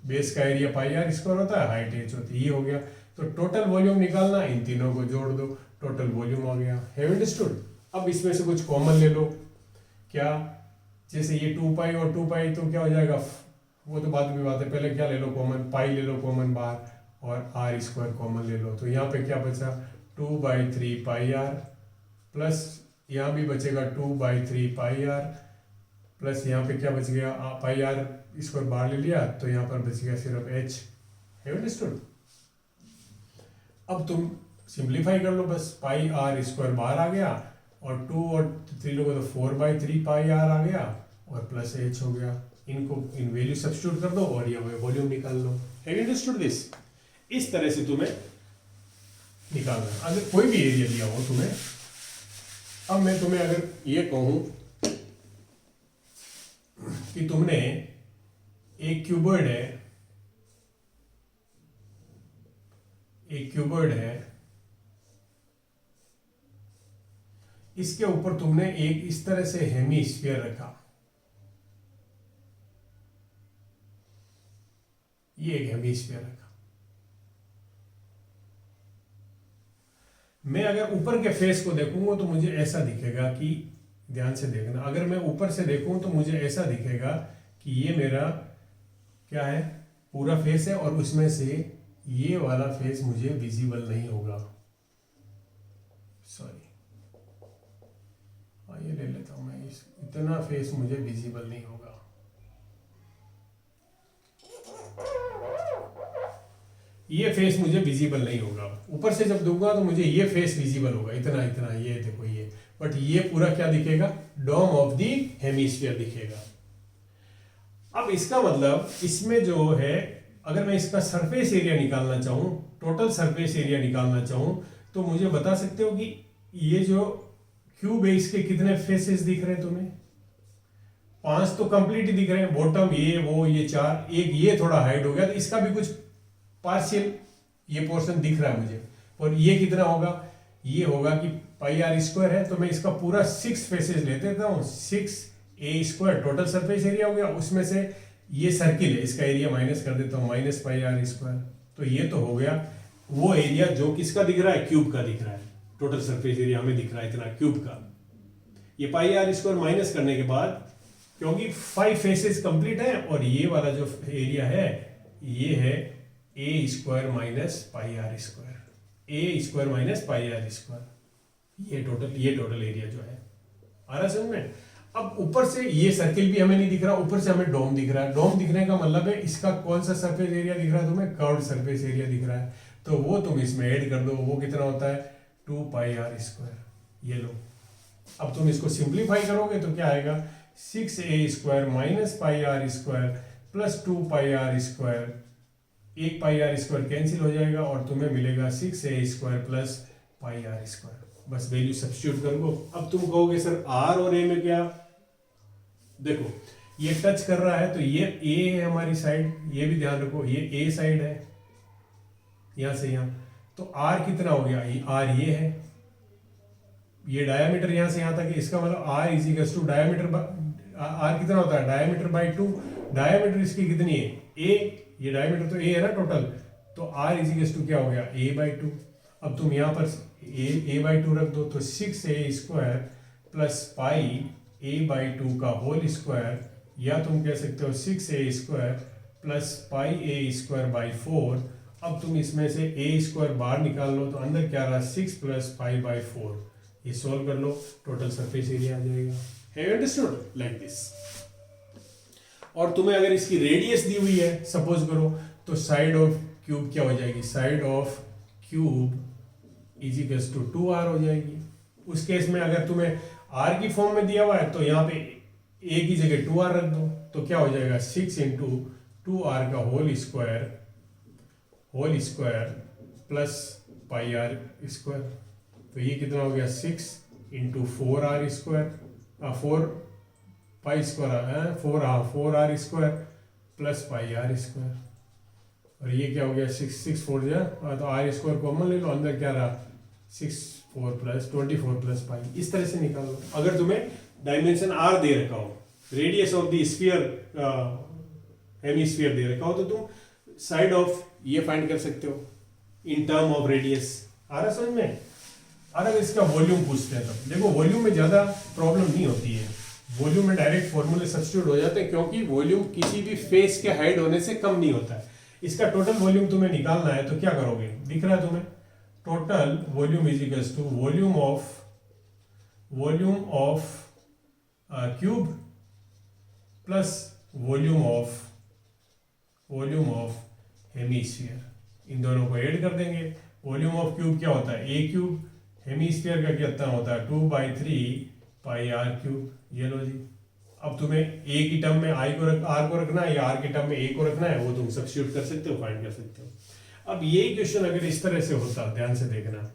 Base का एरिया पाई आर स्क्वायर होता है, हाइट एच होती है। ये हो गया। तो टोटल वॉल्यूम निकालना, इन तीनों को जोड़ दो, टोटल वॉल्यूम आ गया। Have understood? अब इसमें से कुछ कॉमन ले लो। क्या? जैसे ये 2 पाई और 2 पाई तो क्या हो जाएगा? वो तो बाद में बात है, पहले क्या ले लो कॉमन? पाई ले लो कॉमन बाहर, और आर स्क्वायर कॉमन ले लो। तो यहाँ पे क्या बचा? 2/3 पाई आर, प्लस यहाँ भी बचेगा 2/3 पाई आर, प्लस यहाँ पे क्या बच गया? पाई आर स्क्वायर बाहर ले लिया, तो यहाँ पर बच गया सिर्फ एच। Have understood? अब तुम सिंप्लीफाई कर लो बस। पाई आर स्क्वायर बाहर आ गया, और 2 और 3 लोगों तो 4/3 पाई आर आ गया, और प्लस एच हो गया। इनको इन वैल्यू सब्स्टिट्यूट कर दो और ये वॉल्यूम निकाल लो। Have you understood this? इस तरह से तुम्हें निकालना है, अगर कोई भी एरिया दिया हो तुम्हें। अब मैं तुम्हें अगर ये कहूं कि तुमने एक क्यूबॉइड है, इसके ऊपर तुमने एक इस तरह से हेमीस्फीयर रखा, ये एक हेमीस्फीयर रखा। मैं अगर ऊपर के फेस को देखूंगा तो मुझे ऐसा दिखेगा कि, ध्यान से देखना, अगर मैं ऊपर से देखूं तो मुझे ऐसा दिखेगा कि ये मेरा क्या है? पूरा फेस है, और उसमें से ये वाला फेस मुझे विजिबल नहीं होगा। सॉरी, ये ले लेता हूं मैं, इतना फेस मुझे विजिबल नहीं होगा। ये फेस मुझे विजिबल नहीं होगा। ऊपर से जब दूंगा तो मुझे ये फेस विजिबल होगा, इतना इतना, ये देखो ये, बट ये पूरा क्या दिखेगा, डोम ऑफ द हेमिस्फीयर दिखेगा। अब इसका मतलब इसमें जो है, अगर मैं इसका सरफेस एरिया निकालना चाहूँ, टोटल सरफेस एरिया निकालना चाहूँ, तो मुझे बता सकते हो कि ये जो क्यूब है इसके कितने फेसेस दिख रहे हैं तुम्हें? 5 तो कंप्लीट ही दिख रहे हैं, बॉटम ये वो ये 4, एक ये थोड़ा हाइड हो गया, तो इसका भी कुछ पार्शियल ये पोर्शन दिख रहा है मुझे। और ये कितना होगा, ये होगा कि पाई आर स्क्वायर है, तो मैं इसका पूरा 6 फेसेस ले देता हूँ, 6a square total surface area हो गया, उसमें से ये सर्किल है इसका एरिया माइनस कर देता हूँ, माइनस पाई आर स्क्वायर। तो ये तो हो गया वो एरिया जो किसका दिख रहा है, क्यूब का दिख रहा है, टोटल सरफेस एरिया हमें दिख रहा है इतना क्यूब का। ये पाई आर स्क्वायर माइनस करने के बाद, क्योंकि 5 फेसेस कंप्लीट है, और ये वाला जो एरिया है ये है A square minus pi are square, A square minus pi are square, ये टोटल एरिया जो है। आ रहा समझ में? अब ऊपर से ये सर्किल भी हमें नहीं दिख रहा, ऊपर से हमें डोम दिख रहा है। डोम दिखने का मतलब है इसका कौन सा सरफेस एरिया दिख रहा है तुम्हें, कर्व्ड सरफेस एरिया दिख रहा है, तो वो तुम इसमें ऐड कर दो, वो कितना होता है 2 पाई आर स्क्वायर। ये लो, अब तुम इसको सिंप्लीफाई करोगे तो क्या आएगा, 6a square minus pi are square plus 2 pi are square, एक पाई आर स्क्वायर कैंसिल हो जाएगा और तुम्हें मिलेगा 6a square plus pi are square. बस वैल्यू सब्स्टिट्यूट कर दो। अब तुम कहोगे सर आर और ए में क्या, देखो ये टच कर रहा है तो ये ए है हमारी साइड, ये भी ध्यान रखो ये ए साइड है यहां से यहां, तो आर कितना हो गया, आर ये है, ये डायमीटर यहां से यहां तक है, इसका मतलब r is equal to diameter, r कितना होता है डायमीटर बाई 2, डायमीटर इसकी कितनी है ए, ये डायमीटर तो ए है ना टोटल, तो आर इज इक्वल टू क्या हो गया ए बाई 2। अब तुम यहाँ पर ए बाई 2 रख दो, तो 6a square plus pi A by 2 का होल स्क्वायर, या तुम कह सकते हो 6a square plus pi A square by 4। अब तुम इसमें से ए स्क्वायर बाहर निकाल लो, तो अंदर क्या रहा 6 प्लस पाई बाई 4, ये सोल्व कर लो, टोटल सरफेस एरिया आ जाएगा। Have you understood like this? और तुम्हें अगर इसकी रेडियस दी हुई है सपोज करो, तो साइड ऑफ क्यूब क्या हो जाएगी, side of cube is equal to 2r हो जाएगी। उस केस में अगर तुम्हें r की फॉर्म में दिया हुआ है तो यहाँ पे a की जगह 2r रख दो, तो क्या हो जाएगा 6 इंटू 2r का whole square plus pi are square, तो ये कितना हो गया 6 into 4r square, 4 pi square 4r square plus pi are square, और ये क्या हो गया 6 4 जा, तो आर स्क्वायर कॉमन ले लो, अंदर क्या रहा 6 4 प्लस 24 प्लस पाई, इस तरह से निकाल लो। अगर तुम्हें डायमेंशन आर दे रखा हो, radius of the sphere hemisphere दे रखा हो, तो तुम साइड ऑफ ये फाइंड कर सकते हो इन टर्म ऑफ रेडियस। आ रहा समझ में? अगर इसका वॉल्यूम पूछते हैं तब देखो, वॉल्यूम में ज्यादा प्रॉब्लम नहीं होती है, वॉल्यूम में डायरेक्ट फॉर्मूले सब्स्टिट्यूट हो जाते हैं, क्योंकि वॉल्यूम किसी भी फेस के हाइड होने से कम नहीं होता है। इसका टोटल वॉल्यूम तुम्हें निकालना है तो क्या करोगे, दिख रहा है तुम्हें, total volume is equals to volume of cube plus volume of hemisphere, इन दोनों को ऐड कर देंगे। वॉल्यूम ऑफ क्यूब क्या होता है ए क्यूब, हेमिस्फीयर का कितना होता है 2/3 पाई आर क्यूब। ये लो जी, अब तुम्हें ए की टर्म में आर को रखना है या आर की टर्म में ए को रखना है, वो तुम सब्स्टिट्यूट कर सकते हो, फाइंड कर सकते हो। अब ये क्वेश्चन अगर इस तरह से होता, ध्यान से देखना,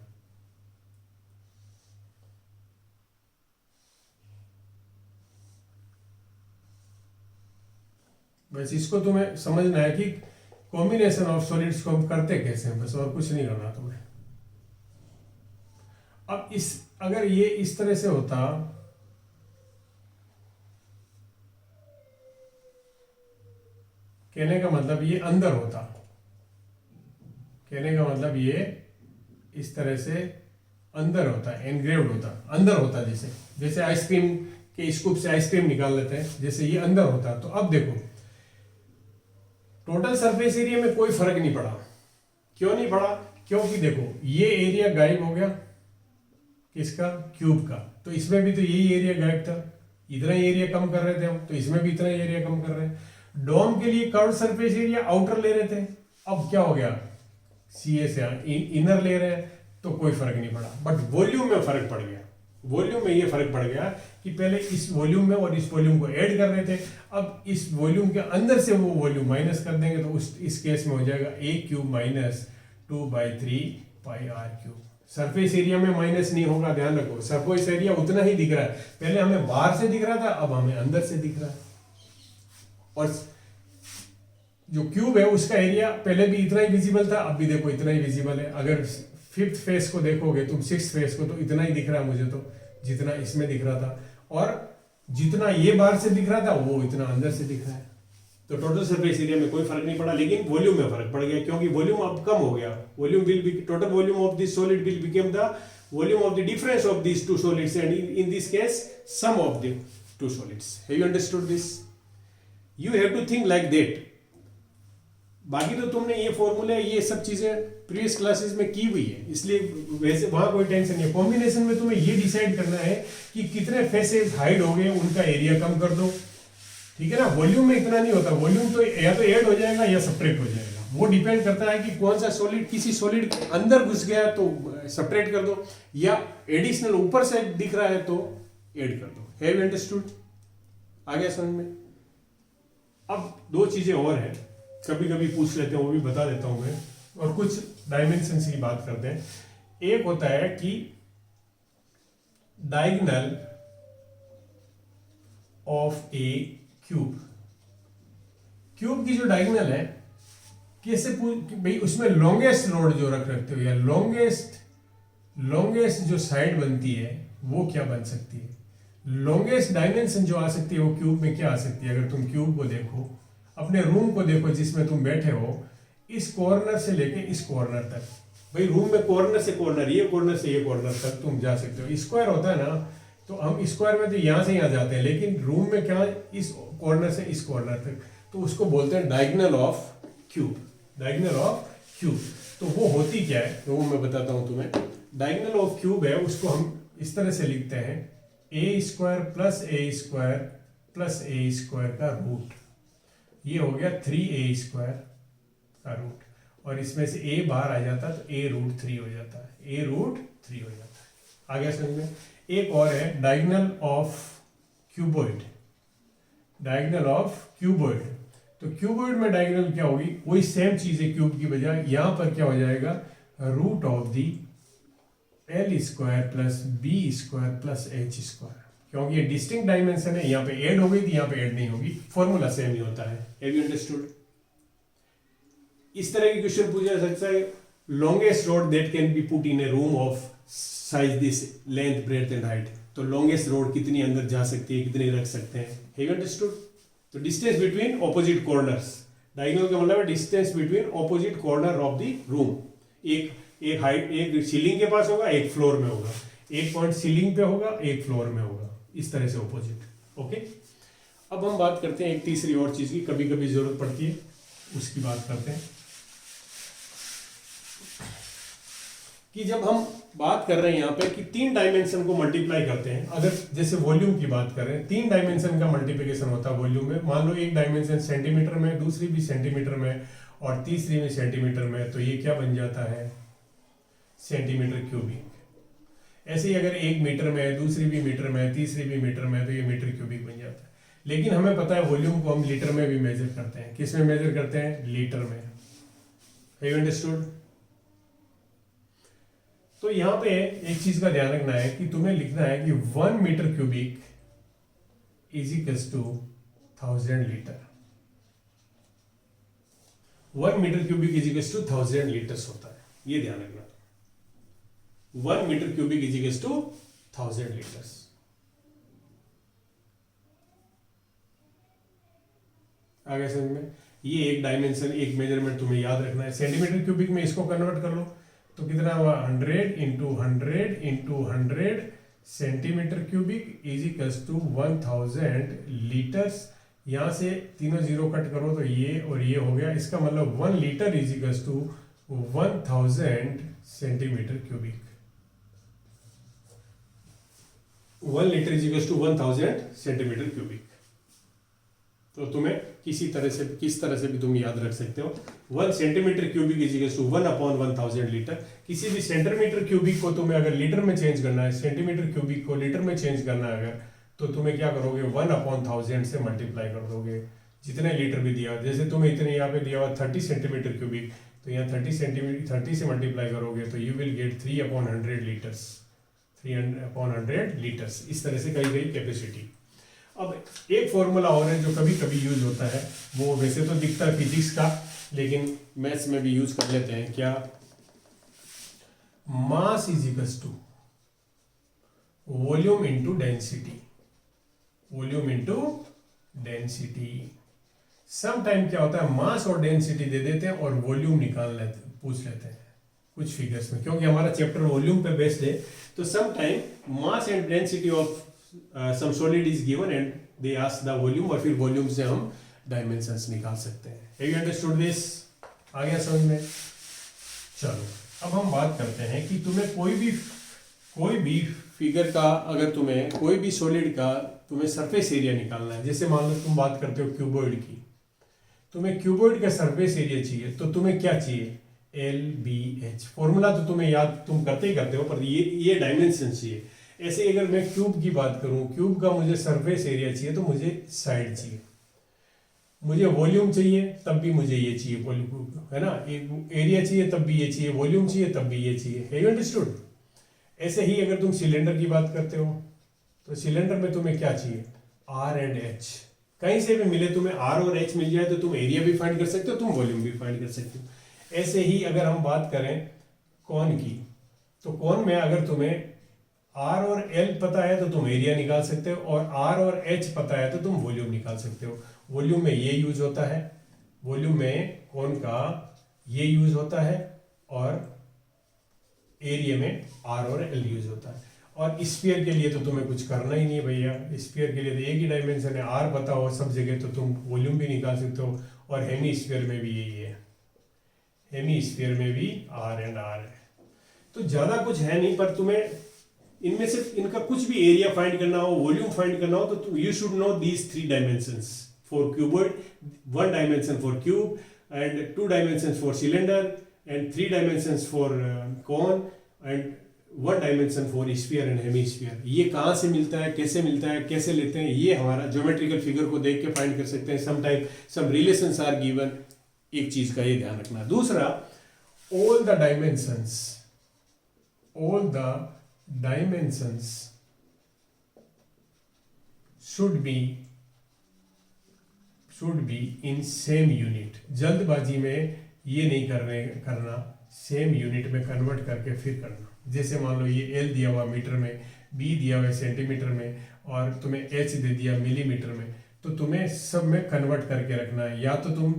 बस इसको तुम्हें समझना है कि कॉम्बिनेशन ऑफ सॉलिड्स को हम करते कैसे हैं, बस और कुछ नहीं करना तुम्हें। अब अगर ये इस तरह से होता, कहने का मतलब ये अंदर होता, कहने का मतलब ये इस तरह से अंदर होता, एनग्रेव्ड होता, अंदर होता, जैसे आइसक्रीम के स्कूप से आइसक्रीम निकाल लेते हैं, जैसे ये अंदर होता। तो अब देखो टोटल सरफेस एरिया में कोई फर्क नहीं पड़ा। क्यों नहीं पड़ा? क्योंकि देखो ये एरिया गायब हो गया, किसका, क्यूब का, तो इसमें भी तो यही एरिया गायब था, इतना ही एरिया कम कर रहे थे हम, तो इसमें भी इतना ही एरिया कम कर रहे हैं। डोम के लिए कर्व सरफेस एरिया आउटर ले रहे थे, अब क्या हो गया सी ए से इनर ले रहे हैं तो कोई फर्क नहीं पड़ा, बट वॉल्यूम में फर्क पड़ गया। वॉल्यूम में ये फर्क पड़ गया कि पहले इस वॉल्यूम में और इस वॉल्यूम को ऐड कर रहे थे, अब इस वॉल्यूम के अंदर से वो वॉल्यूम माइनस कर देंगे तो इस केस में हो जाएगा A cube minus 2/3 pi R cube. Surface area में माइनस नहीं होगा, ध्यान रखो, सरफेस एरिया उतना ही दिख रहा है, पहले हमें बाहर से दिख रहा था, अब हमें अंदर से दिख रहा है। और जो क्यूब है उसका एरिया पहले भी इतना ही विजिबल था, अब भी देखो इतना ही विजिबल है। अगर फिफ्थ फेस को देखोगे तुम सिक्स्थ फेस को, तो इतना ही दिख रहा है मुझे, तो जितना इसमें दिख रहा था, और जितना ये बाहर से दिख रहा था वो इतना अंदर से दिख रहा है। तो टोटल सरफेस एरिया में कोई फर्क नहीं पड़ा, लेकिन वॉल्यूम में फर्क पड़ गया, क्योंकि वॉल्यूम अब कम हो गया। Volume will be total volume of this solid will become the volume of the difference of these two solids, and in this case sum of the two solids. Have you understood this? You have to think like that. बाकी तो तुमने ये फॉर्मूले ये सब चीजें previous classes में की हुई है, इसलिए वैसे वहां कोई टेंशन नहीं है। कॉम्बिनेशन में तुम्हें ये डिसाइड करना है कि कितने फेसेस हाइड हो गए, उनका एरिया कम कर दो, ठीक है ना। वॉल्यूम में इतना नहीं होता, वॉल्यूम तो या तो ऐड हो जाएगा या सब्ट्रैक्ट हो जाएगा, वो डिपेंड करता है कि कौन सा सॉलिड किसी सॉलिड के अंदर घुस गया तो सब्ट्रैक्ट कर दो, या एडिशनल ऊपर से दिख रहा है तो ऐड कर दो। Have you understood? आ गया समझ में? अब दो चीजें और हैं, कभी कभी पूछ लेते हैं, वो भी बता देता हूं मैं, और कुछ डायमेंशन की बात करते हैं। एक होता है कि diagonal of A cube. Cube की जो डायगोनल है, कैसे भाई उसमें लॉन्गेस्ट रोड जो रखते हो, या लॉन्गेस्ट जो साइड बनती है वो क्या बन सकती है। लॉन्गेस्ट डायमेंशन जो आ सकती है वो क्यूब में क्या आ सकती है। अगर तुम क्यूब को देखो, अपने रूम को देखो जिसमें तुम बैठे हो, इस कॉर्नर से लेके इस कॉर्नर तक, भाई रूम में कॉर्नर से कॉर्नर, ये कॉर्नर से ये कॉर्नर तक तुम जा सकते हो। स्क्वायर होता है ना, तो हम स्क्वायर में तो यहां से यहां जाते हैं, लेकिन रूम में क्या, इस कॉर्नर से इस कॉर्नर तक, तो उसको बोलते हैं diagonal of cube. Diagonal of cube तो वो होती क्या है, तो वो मैं बताता हूं तुम्हें। डायगोनल ऑफ क्यूब है, उसको हम इस तरह से लिखते हैं ए स्क्वायर प्लस ए स्क्वायर प्लस ए स्क्वायर का रूट। ये हो गया 3a स्क्वायर का रूट, और इसमें से a बाहर आ जाता है तो a रूट 3 हो जाता है, a रूट 3 हो जाता है। आ गया समझ में? एक और है diagonal of cuboid. Diagonal of cuboid, तो क्यूबॉइड में डायगोनल क्या होगी, वही सेम चीज है क्यूब की बजाय, यहां पर क्या हो जाएगा, root of the l square plus b square plus h square, क्योंकि ये डिस्टिंक्ट डायमेंशन है, यहाँ पे ऐड हो गई थी, यहाँ पे ऐड नहीं होगी, फॉर्मूला सेम ही होता है। Have you understood? इस तरह की क्वेश्चन पूछा जा सकता है, longest rod that can be put in a room of size this length breadth and height, तो लॉन्गेस्ट रोड कितनी अंदर जा सकती है, कितनी रख सकते हैं। Have you understood? तो distance between opposite corners, diagonal का मतलब है distance between opposite corner of the room. एक हाइट, एक सीलिंग के पास होगा, एक फ्लोर में होगा, एक पॉइंट सीलिंग पे होगा, एक फ्लोर में होगा, इस तरह से ऑपोजिट। ओके, अब हम बात करते हैं एक तीसरी और चीज की, कभी कभी जरूरत पड़ती है, उसकी बात करते हैं कि जब हम बात कर रहे हैं यहाँ पे कि 3 डायमेंशन को मल्टीप्लाई करते हैं, अगर जैसे वॉल्यूम की बात कर रहे हैं, 3 डायमेंशन का मल्टीप्लिकेशन होता है वॉल्यूम में। मान लो एक डायमेंशन सेंटीमीटर में, दूसरी भी सेंटीमीटर में, और तीसरी में सेंटीमीटर में, तो ये क्या बन जाता है, सेंटीमीटर क्यूबिक। ऐसे ही अगर एक मीटर में है, दूसरी भी मीटर में है, तीसरी भी मीटर में है, तो ये मीटर क्यूबिक बन जाता है। लेकिन हमें पता है वॉल्यूम को हम लीटर में भी मेजर करते हैं। किस में मेजर करते हैं? लीटर में। Have you understood? तो यहां पे एक चीज का ध्यान रखना है कि तुम्हें लिखना है कि 1 metre cubic is equals to 1000 litre. 1 metre cubic is equals to 1000 litres होता है, ये ध्यान रखना। 1 metre cubic is equals to 1000 litres. आ गया समझ में? ये एक डायमेंशन, एक मेजरमेंट तुम्हें याद रखना है। सेंटीमीटर क्यूबिक में इसको कन्वर्ट कर लो तो कितना हुआ, 100 into 100 into 100 centimetre cubic is equals to 1000 litres. यहां से तीनों जीरो कट करो तो ये और ये हो गया, इसका मतलब 1 litre is equals to 1000 centimetre cubic. 1 litre is equals to 1000 centimetre cubic. तो तुम्हें किस तरह से भी तुम याद रख सकते हो। 1 centimetre cubic is equal to 1/1000 litre. किसी भी सेंटीमीटर क्यूबिक को तुम्हें अगर लीटर में चेंज करना है, सेंटीमीटर क्यूबिक को लीटर में चेंज करना है अगर, तो तुम्हें क्या करोगे, 1/1000 से मल्टीप्लाई कर दोगे, जितने लीटर भी दिया। जैसे तुम्हें इतने यहाँ पे दिया हुआ 30 सेंटीमीटर क्यूबिक, तो यहाँ 30 से मल्टीप्लाई करोगे तो you will gate 3/100 litres, 3/100 litres. इस तरह से कही गई कैपेसिटी। अब एक फॉर्मूला और है जो कभी कभी यूज होता है, वो वैसे तो दिखता है फिजिक्स का, लेकिन मैथ्स में भी यूज कर लेते हैं। क्या? Mass is equals to volume into density, volume into density. Some time क्या होता है, मास और डेंसिटी दे देते हैं और वॉल्यूम पूछ लेते हैं कुछ फिगर्स में, क्योंकि हमारा चैप्टर वॉल्यूम पे बेस्ड है। तो some time mass and density of some solid is given and they ask the volume, और फिर वॉल्यूम से हम डायमेंशंस निकाल सकते हैं। Have you understood this? आ गया समझ में? चलो अब हम बात करते हैं कि तुम्हें कोई भी फिगर का, अगर तुम्हें कोई भी सॉलिड का तुम्हें सरफेस एरिया निकालना है, जैसे मान लो तुम बात करते हो क्यूबॉइड की, तुम्हें क्यूबॉइड का सरफेस एरिया चाहिए, तो तुम्हें क्या चाहिए, LBH। फॉर्मूला तो तुम्हें याद तुम करते ही करते हो, पर ये डायमेंशन चाहिए। ऐसे अगर मैं क्यूब की बात करूं, क्यूब का मुझे सरफेस एरिया चाहिए तो मुझे साइड चाहिए, मुझे वॉल्यूम चाहिए तब भी मुझे ये चाहिए, वॉल्यूम है ना, एरिया चाहिए तब भी ये चाहिए, वॉल्यूम चाहिए तब भी ये चाहिए। Have you understood? ऐसे ही अगर तुम सिलेंडर की बात करते हो, तो सिलेंडर में तुम्हें क्या चाहिए, R एंड H। कहीं से भी मिले तुम्हें R और H मिल जाए तो तुम एरिया भी फाइंड कर सकते हो, तुम वॉल्यूम भी फाइंड कर सकते हो। ऐसे ही अगर हम बात करें कौन की, तो कौन में अगर तुम्हें R और L पता है तो तुम एरिया निकाल सकते हो, और R और H पता है तो तुम वॉल्यूम निकाल सकते हो। वॉल्यूम में ये यूज होता है, वॉल्यूम में कौन का ये यूज होता है, और एरिया में R और L यूज होता है। और स्फीयर के लिए तो तुम्हें कुछ करना ही नहीं है भैया, स्फीयर के लिए तो एक ही डायमेंशन है, R पता हो सब जगह तो तुम वॉल्यूम भी निकाल सकते हो। और हेमी स्फीयर में भी यही है, हेमी स्फीयर में भी R एंड R है। तो ज्यादा कुछ है नहीं, पर तुम्हें इनमें से इनका कुछ भी एरिया फाइंड करना हो, वॉल्यूम फाइंड करना हो, तो you should know these 3 dimensions for cuboid, 1 dimension for cube and 2 dimensions for cylinder and 3 dimensions for cone and 1 dimension for sphere and hemisphere. ये कहाँ से मिलता है, कैसे मिलता है, कैसे लेते हैं, ये हमारा ज्योमेट्रिकल फिगर को देख के फाइंड कर सकते हैं। Some time some relations are given, एक चीज का ये ध्यान रखना। दूसरा, all the dimensions should be in same unit। जल्दबाजी में ये नहीं करना, सेम यूनिट में कन्वर्ट करके फिर करना। जैसे मान लो ये L दिया हुआ मीटर में, B दिया हुआ सेंटीमीटर में, और तुम्हें H दे दिया मिलीमीटर में, तो तुम्हें सब में कन्वर्ट करके रखना है। या तो तुम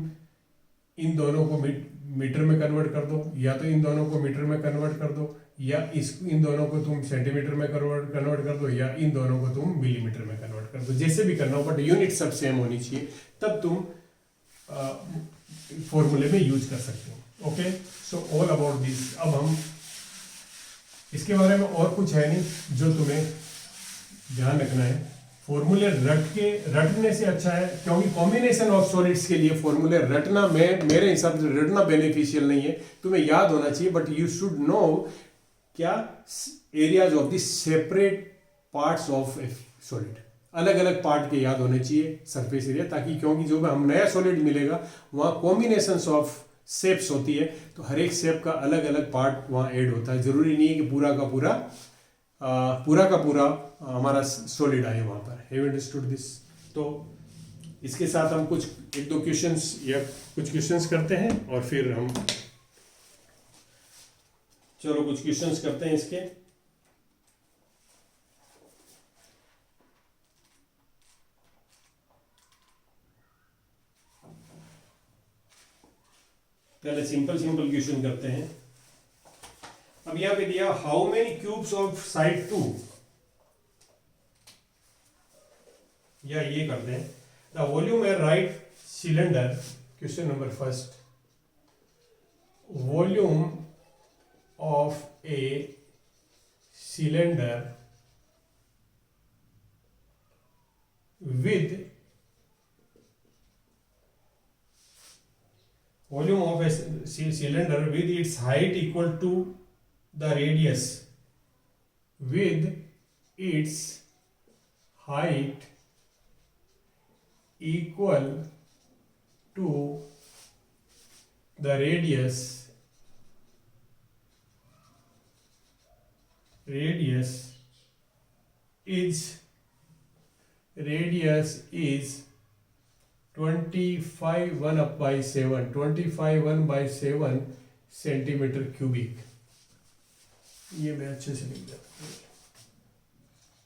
इन दोनों को मीटर में कन्वर्ट कर दो, या तो इन दोनों को मीटर में कन्वर्ट कर दो, या इन दोनों को तुम सेंटीमीटर में कन्वर्ट कर दो, या इन दोनों को तुम मिलीमीटर में कन्वर्ट कर दो। जैसे भी करना हो, बट यूनिट सब सेम होनी चाहिए, तब तुम फॉर्मूले में यूज कर सकते हो। Okay, so all about this. अब हम इसके बारे में और कुछ है नहीं जो तुम्हें ध्यान रखना है। फॉर्मूले रटने से अच्छा है, क्योंकि कॉम्बिनेशन ऑफ सॉलिड्स के लिए फॉर्मूले रटना मेरे हिसाब से रटना बेनिफिशियल नहीं है, तुम्हें याद होना चाहिए, बट यू शुड नो क्या areas of the separate parts of A solid, अलग अलग पार्ट के याद होने चाहिए सरफेस एरिया, ताकि क्योंकि जो भी हम नया सॉलिड मिलेगा वहाँ कॉम्बिनेशंस ऑफ शेप्स होती है, तो हर एक शेप का अलग अलग पार्ट वहाँ ऐड होता है। जरूरी नहीं है कि पूरा का पूरा हमारा सॉलिड आए वहाँ पर। Have you understood this? तो इसके साथ हम एक दो क्वेश्चंस करते हैं, और फिर हम चलो कुछ क्वेश्चंस करते हैं इसके। पहले सिंपल क्वेश्चन करते हैं। अब यहां पे दिया how many cubes of side 2, या ये करते हैं द वॉल्यूम है right cylinder. Question number first, volume of a cylinder with volume of a cylinder with its height equal to the radius, with its height equal to the radius is 25 1 up by 7 25 1 by 7 centimetre cubic. ये मैं अच्छे से लिख देता हूँ,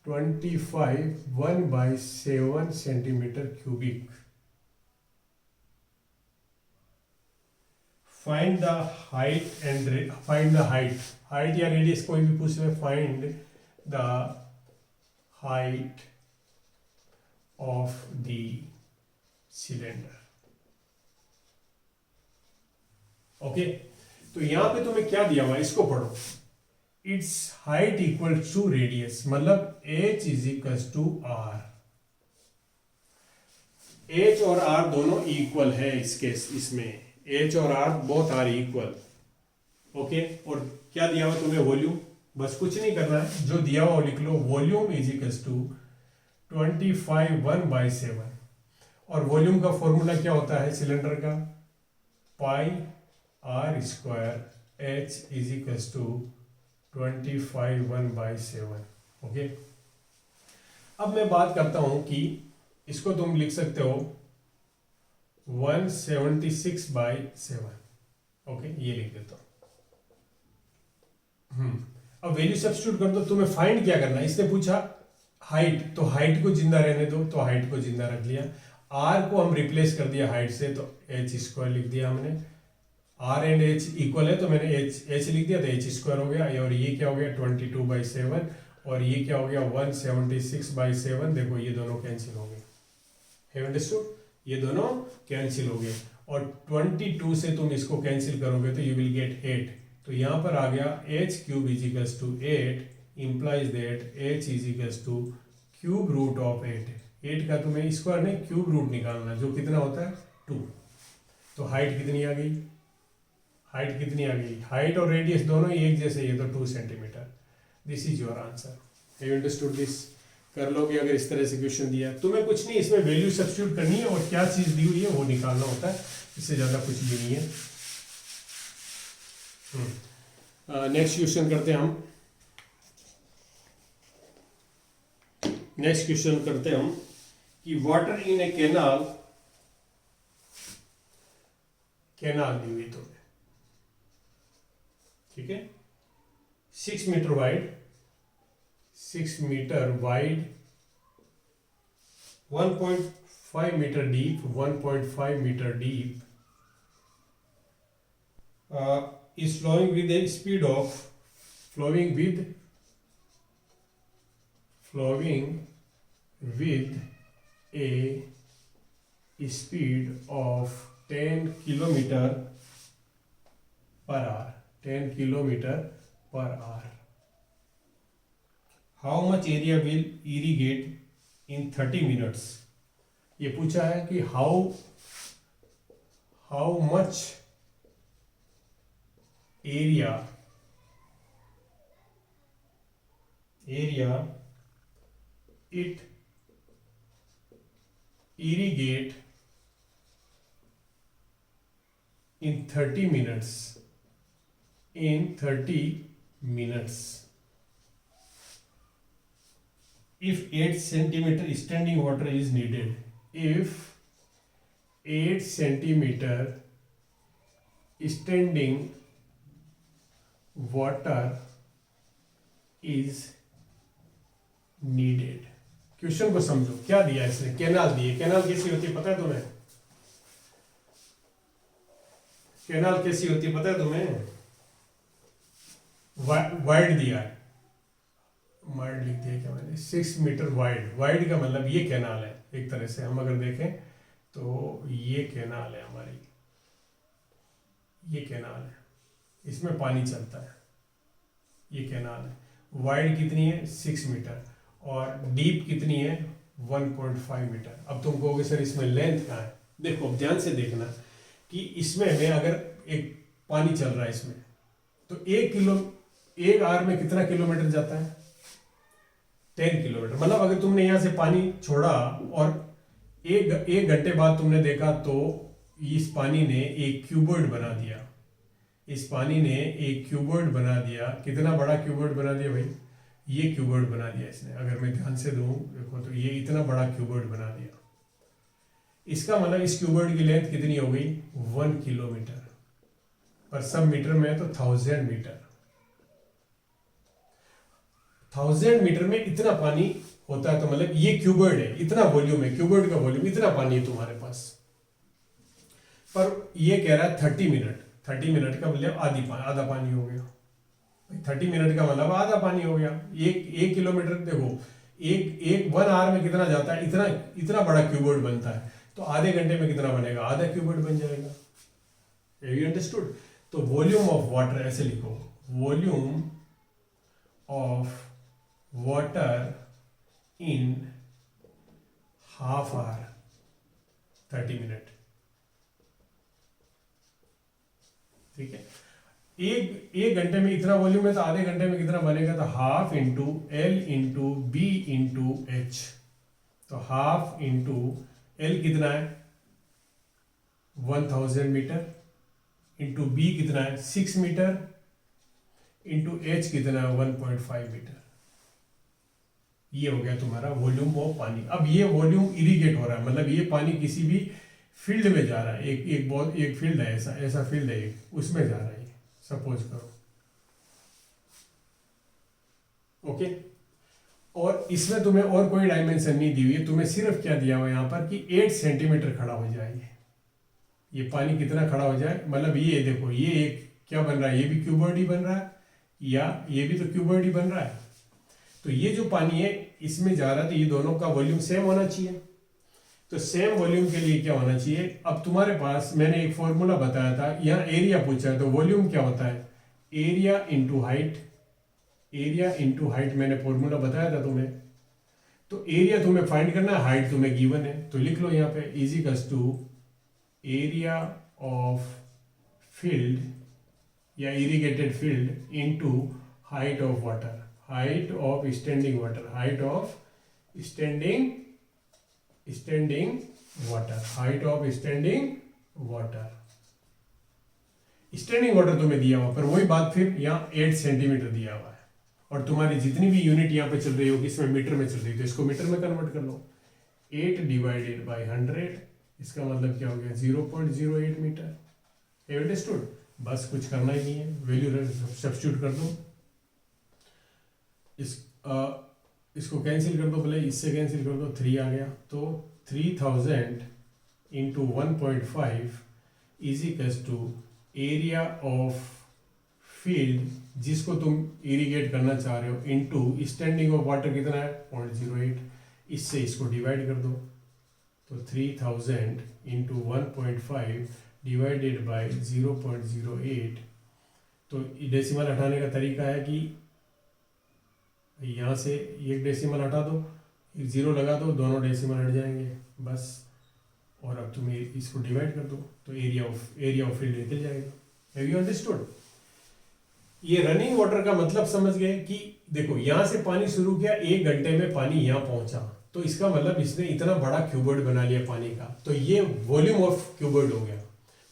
25 1 by 7 centimetre cubic. Find the height and find the height या radius कोई भी पूछ रहे, find the height of the cylinder. Okay, तो यहां पे तुम्हें क्या दिया हुआ है, इसको पढ़ो। Its height equal to radius, मतलब h is equal to r. h और r दोनों इक्वल है इसमें h और r both are equal. Okay, और क्या दिया हुआ तुम्हें, वॉल्यूम। बस कुछ नहीं करना है, जो दिया हुआ लिख लो। Volume is equal to 25 1 by 7, और वॉल्यूम का फॉर्मूला क्या होता है सिलेंडर का, pi are square H is equal to 25 1 by 7। Okay, अब मैं बात करता हूं कि इसको तुम लिख सकते हो 176 by 7। ओके, ये लिख देता हूं। अब वैल्यू सब्स्टिट्यूट कर दो। तुम्हें फाइंड क्या करना है, इसने पूछा हाइट, तो हाइट को जिंदा रहने दो, तो हाइट को जिंदा रख लिया। आर को हम रिप्लेस कर दिया हाइट से, तो एच स्क्वायर लिख दिया हमने। आर एंड एच इक्वल है, तो मैंने एच लिख दिया, तो एच स्क्वायर हो गया। और ये क्या हो गया 22 by 7, और ये क्या हो गया 176 by 7। देखो ये दोनों कैंसिल हो गए, हैव अंडरस्टूड, ये दोनों कैंसिल हो गए। और 22 से तुम इसको कैंसिल करोगे तो यू विल गेट 8। तो यहाँ पर आ गया h cube is equals to 8, implies that h is equals to cube root of 8 का तुम्हें स्क्वायर नहीं क्यूब रूट निकालना, जो कितना होता है 2। तो हाइट कितनी आ गई, हाइट कितनी आ गई, हाइट और रेडियस दोनों ही एक जैसे, ये तो 2 centimetre. This is your answer. Have understood this? कर लोगे अगर इस तरह से क्वेश्चन दिया। तुम्हें कुछ नहीं, इसमें वैल्यू सब्स्टिट्यूट करनी है और क्या चीज दी हुई है वो निकालना होता है, इससे ज्यादा कुछ भी नहीं है। नेक्स्ट क्वेश्चन करते हैं हम। नेक्स्ट क्वेश्चन करते हम कि water in a canal, canal दी हुई तो, ठीक है, 6 metre wide, 6 metre wide, 1.5 metre deep, 1.5 metre deep, is flowing with a speed of, flowing with a speed of 10 kilometer per hour, 10 kilometer per hour. How much area will irrigate in 30 minutes? ये पूछा है कि how much area it irrigate in 30 minutes, in 30 minutes. If 8 centimeter standing water is needed, if 8 centimeter standing water is needed. Question को समझो, क्या दिया इसने, canal दिए। कैनाल कैसी होती है पता है तुम्हें, कैनाल कैसी होती है पता है तुम्हें, वाइड दिया है, वाइड लिख दिया क्या मैंने, 6 मीटर वाइड। वाइड का मतलब ये कैनाल है, एक तरह से हम अगर देखें तो ये कैनाल है हमारी, ये कैनाल है, इसमें पानी चलता है, ये कैनाल है। वाइड कितनी है 6 मीटर, और डीप कितनी है 1.5 मीटर। अब तुम कहोगे सर इसमें लेंथ कहाँ है, देखो अब ध्यान से देखना, कि इसमें मैं अगर एक पानी चल रहा है इसमें, तो 1 आवर में कितना किलोमीटर जाता है? 10 किलोमीटर। मतलब अगर तुमने यहां से पानी छोड़ा और एक घंटे बाद तुमने देखा तो इस पानी ने एक क्यूबॉइड बना दिया। इस पानी ने एक क्यूबॉइड बना दिया। कितना बड़ा क्यूबॉइड बना दिया भाई? ये क्यूबॉइड बना दिया इसने। अगर मैं ध्यान से दूं देखो तो ये इतना बड़ा क्यूबॉइड बना दिया। इसका मतलब इस क्यूबॉइड की लेंथ कितनी हो गई? 1 किलोमीटर। पर सब मीटर में है तो 1000 मीटर। 1000 मीटर में इतना पानी होता है। तो मतलब ये क्यूबॉइड है, इतना वॉल्यूम है, क्यूबॉइड का वॉल्यूम, इतना पानी है तुम्हारे पास। पर ये कह रहा है 30 मिनट। 30 मिनट का मतलब आधा पानी हो गया। 30 मिनट का मतलब आधा पानी हो गया। एक किलोमीटर देखो, एक 1 आवर में कितना जाता है? इतना बड़ा क्यूबॉइड बनता है। तो आधे घंटे में कितना बनेगा? आधा क्यूबॉइड बन जाएगा। You understood? तो वॉल्यूम ऑफ वाटर ऐसे लिखो, volume of water in half hour, 30 minute. ठीक है, एक घंटे में इतना वॉल्यूम है तो आधे घंटे में कितना बनेगा? तो half into l into B into h. तो हाफ इंटू एल कितना है? 1000 मीटर इंटू बी कितना है? 6 मीटर इंटू एच कितना है? 1.5 मीटर। ये हो गया तुम्हारा वॉल्यूम ऑफ पानी। अब ये वॉल्यूम इरिगेट हो रहा है, मतलब ये पानी किसी भी फील्ड में जा रहा है। एक फील्ड है, ऐसा फील्ड है, उसमें जा रहा है, सपोज करो। ओके, और इसमें तुम्हें और कोई डायमेंशन नहीं दी हुई है। तुम्हें सिर्फ क्या दिया हुआ यहां पर कि 8 सेंटीमीटर खड़ा हो जाए। ये पानी कितना खड़ा हो जाए? मतलब ये देखो, ये एक क्या बन रहा है? ये भी क्यूबॉइड ही बन रहा है, या ये भी तो क्यूबॉइड ही बन रहा है। तो ये जो पानी है इसमें जा रहा है, तो ये दोनों का वॉल्यूम सेम होना चाहिए। तो सेम वॉल्यूम के लिए क्या होना चाहिए? अब तुम्हारे पास मैंने एक फॉर्मूला बताया था, यहाँ एरिया पूछा है, तो वॉल्यूम क्या होता है? Area into height. Area into height मैंने फॉर्मूला बताया था तुम्हें। तो एरिया तुम्हें फाइंड करना है, हाइट तुम्हें गिवन है, तो लिख लो यहाँ पे is equals to area of field या irrigated field into height of water, height of standing water, height of standing water, height of standing water. Standing water तुम्हें दिया हुआ, पर वही बात फिर यहाँ 8 सेंटीमीटर दिया हुआ है। और तुम्हारी जितनी भी यूनिट यहाँ पे चल रही होगी इसमें मीटर में चल रही है, तो इसको मीटर में कन्वर्ट कर लो। 8 डिवाइडेड बाई 100, इसका मतलब क्या हो गया? 0.08 मीटर। अंडरस्टूड? बस कुछ करना ही नहीं है, वैल्यू सब्स्टिट्यूट कर दो। इसको कैंसिल कर दो, भले इससे कैंसिल कर दो, 3 आ गया। तो 3000 into 1.5 is equals to area of field जिसको तुम इरिगेट करना चाह रहे हो इंटू स्टैंडिंग ऑफ वाटर कितना है? 0.08। इससे इसको डिवाइड कर दो, तो 3000 इंटू 1.5 डिवाइडेड बाई 0.08। तो डेसिमल हटाने का तरीका है कि यहाँ से एक डेसिमल हटा दो, एक जीरो लगा दो, दोनों डेसिमल हट जाएंगे बस। और अब तुम इसको डिवाइड कर दो, तो एरिया ऑफ फील्ड निकल जाएगा। Have you understood? ये रनिंग वाटर का मतलब समझ गए कि देखो यहाँ से पानी शुरू किया, 1 घंटे में पानी यहाँ पहुंचा, तो इसका मतलब इसने इतना बड़ा क्यूबॉइड बना लिया पानी का, तो ये वॉल्यूम ऑफ क्यूबॉइड हो गया।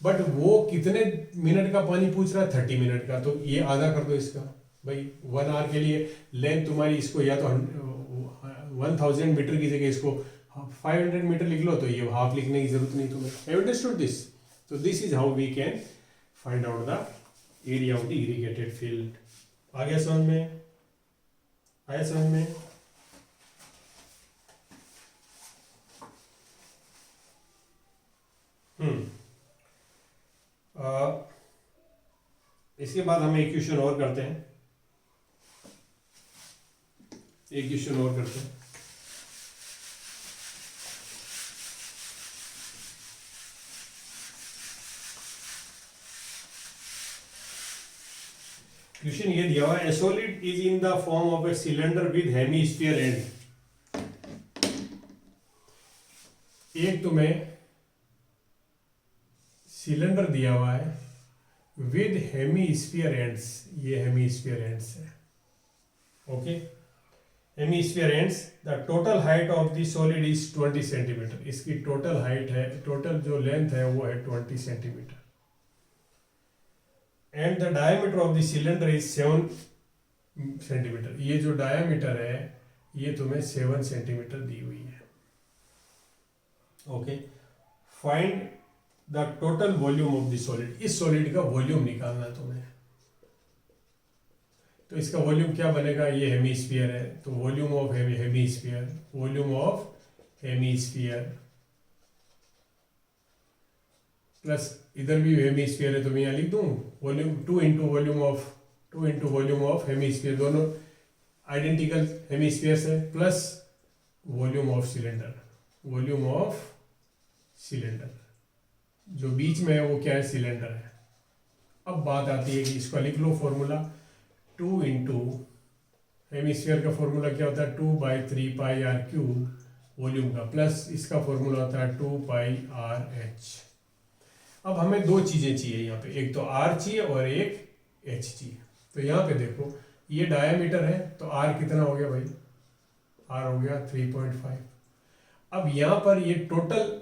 बट वो कितने मिनट का पानी पूछ रहा है? 30 मिनट का। तो ये आधा कर दो इसका भाई। 1 आवर के लिए लेंथ तुम्हारी, इसको या तो 1000 मीटर की जगह इसको 500 मीटर लिख लो, तो ये हाफ लिखने की जरूरत नहीं तुम्हें। Have understood this? तो this is how we can find out the area of the irrigated field. आ गया समझ में? आया समझ में? इसके बाद हम एक क्वेश्चन और करते हैं, एक क्वेश्चन और करते हैं। क्वेश्चन ये दिया हुआ है, ए solid is in the form of a cylinder with hemisphere and. एक तुम्हें सिलेंडर दिया हुआ है विद हेमीस्फीयर एंड्स, ये हेमीस्फीयर एंड्स है, okay. Hemisphere ends, the total height of the solid is 20 centimetre, इसकी टोटल हाइट है, टोटल जो लेंथ है वो है 20 centimetre. And the diameter of the cylinder is 7 centimetre, ये जो डायमीटर है ये तुम्हें 7 सेंटीमीटर दी हुई है, okay. Find the total volume of the solid, इस सॉलिड का वॉल्यूम निकालना है तुम्हें। तो इसका वॉल्यूम क्या बनेगा, ये हेमीस्फीयर है तो volume of hemisphere, volume of hemisphere plus इधर भी हेमीस्फीयर है तो मैं यहाँ लिख दूँ volume 2 into volume of hemisphere, दोनों आइडेंटिकल हेमीस्फीयर्स है, plus volume of cylinder, volume of cylinder जो बीच में है वो क्या है, सिलेंडर है। अब बात आती है कि इसका लिख लो फॉर्मूला, 2 इंटू हेमीस्फीयर का फॉर्मूला क्या होता है 2/3 पाई आर क्यूब वॉल्यूम का, प्लस इसका फॉर्मूला होता है 2 पाई आर एच। अब हमें दो चीज़ें चाहिए यहाँ पे, एक तो आर चाहिए और एक एच चाहिए। तो यहाँ पे देखो ये डायमीटर है तो आर कितना हो गया भाई, आर हो गया 3.5। अब यहाँ पर ये टोटल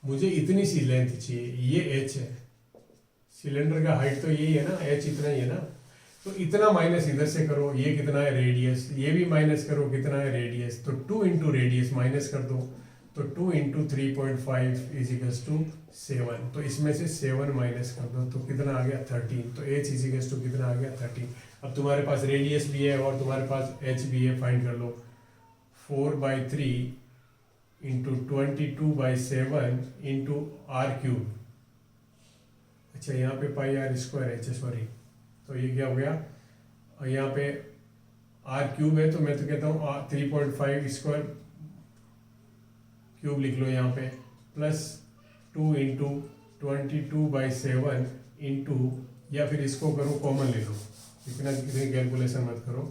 मुझे इतनी सी लेंथ चाहिए, ये एच है, सिलेंडर का हाइट तो यही है ना, एच इतना ही है ना, तो इतना माइनस इधर से करो, ये कितना है रेडियस, ये भी माइनस करो कितना है रेडियस, तो 2 इंटू रेडियस माइनस कर दो, तो 2 इंटू 3.5 इज इक्वल्स टू 7, तो इसमें से 7 माइनस कर दो तो कितना आ गया 13, तो एच इज इक्वल्स टू कितना आ गया 13। अब तुम्हारे पास रेडियस भी है और तुम्हारे पास एच भी है, फाइंड कर लो, 4/3 इंटू 22/7 इंटू आर क्यूब, अच्छा यहाँ पे पाई आर स्क्वायर है, सॉरी, तो ये क्या हो गया, और यहाँ पे आर क्यूब है तो मैं तो कहता हूँ 3.5 स्क्वायर क्यूब लिख लो यहाँ पे, प्लस 2 इंटू 22/7 इंटू, या फिर इसको करो कॉमन ले लो, इतना कैलकुलेशन मत करो,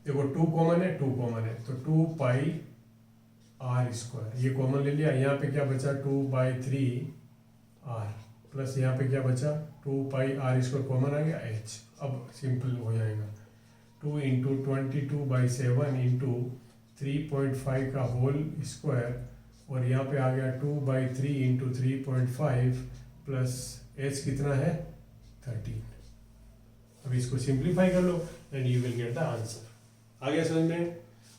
देखो 2 कॉमन है, 2 कॉमन है तो 2 पाई आर स्क्वायर, ये कॉमन ले लिया, यहाँ पे क्या बचा 2/3 आर, प्लस यहाँ पे क्या बचा 2 पाई आर स्क्वायर कॉमन आ गया एच। अब सिंपल हो जाएगा, 2 इंटू 22/7 इंटू 3.5 का होल स्क्वायर, और यहाँ पे आ गया 2/3 इंटू 3.5 प्लस एच कितना है 13। अब इसको सिंप्लीफाई कर लो and you will get the answer. आ गया समझ में?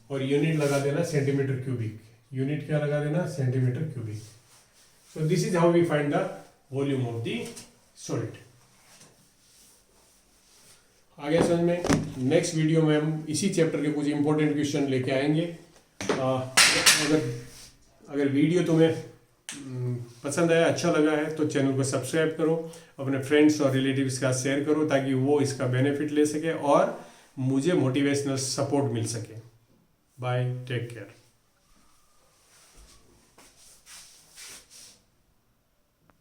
और यूनिट लगा देना सेंटीमीटर क्यूबिक, यूनिट क्या लगा देना centimetre cubic. So this is how we find the volume of the solid. आ गया समझ में? नेक्स्ट वीडियो में हम इसी चैप्टर के कुछ इंपॉर्टेंट क्वेश्चन लेके आएंगे। अगर वीडियो तुम्हें पसंद आया, अच्छा लगा है तो चैनल को सब्सक्राइब करो, अपने फ्रेंड्स और रिलेटिव्स के साथ शेयर करो ताकि वो इसका बेनिफिट ले सके और मुझे मोटिवेशनल सपोर्ट मिल सके। Bye, take care.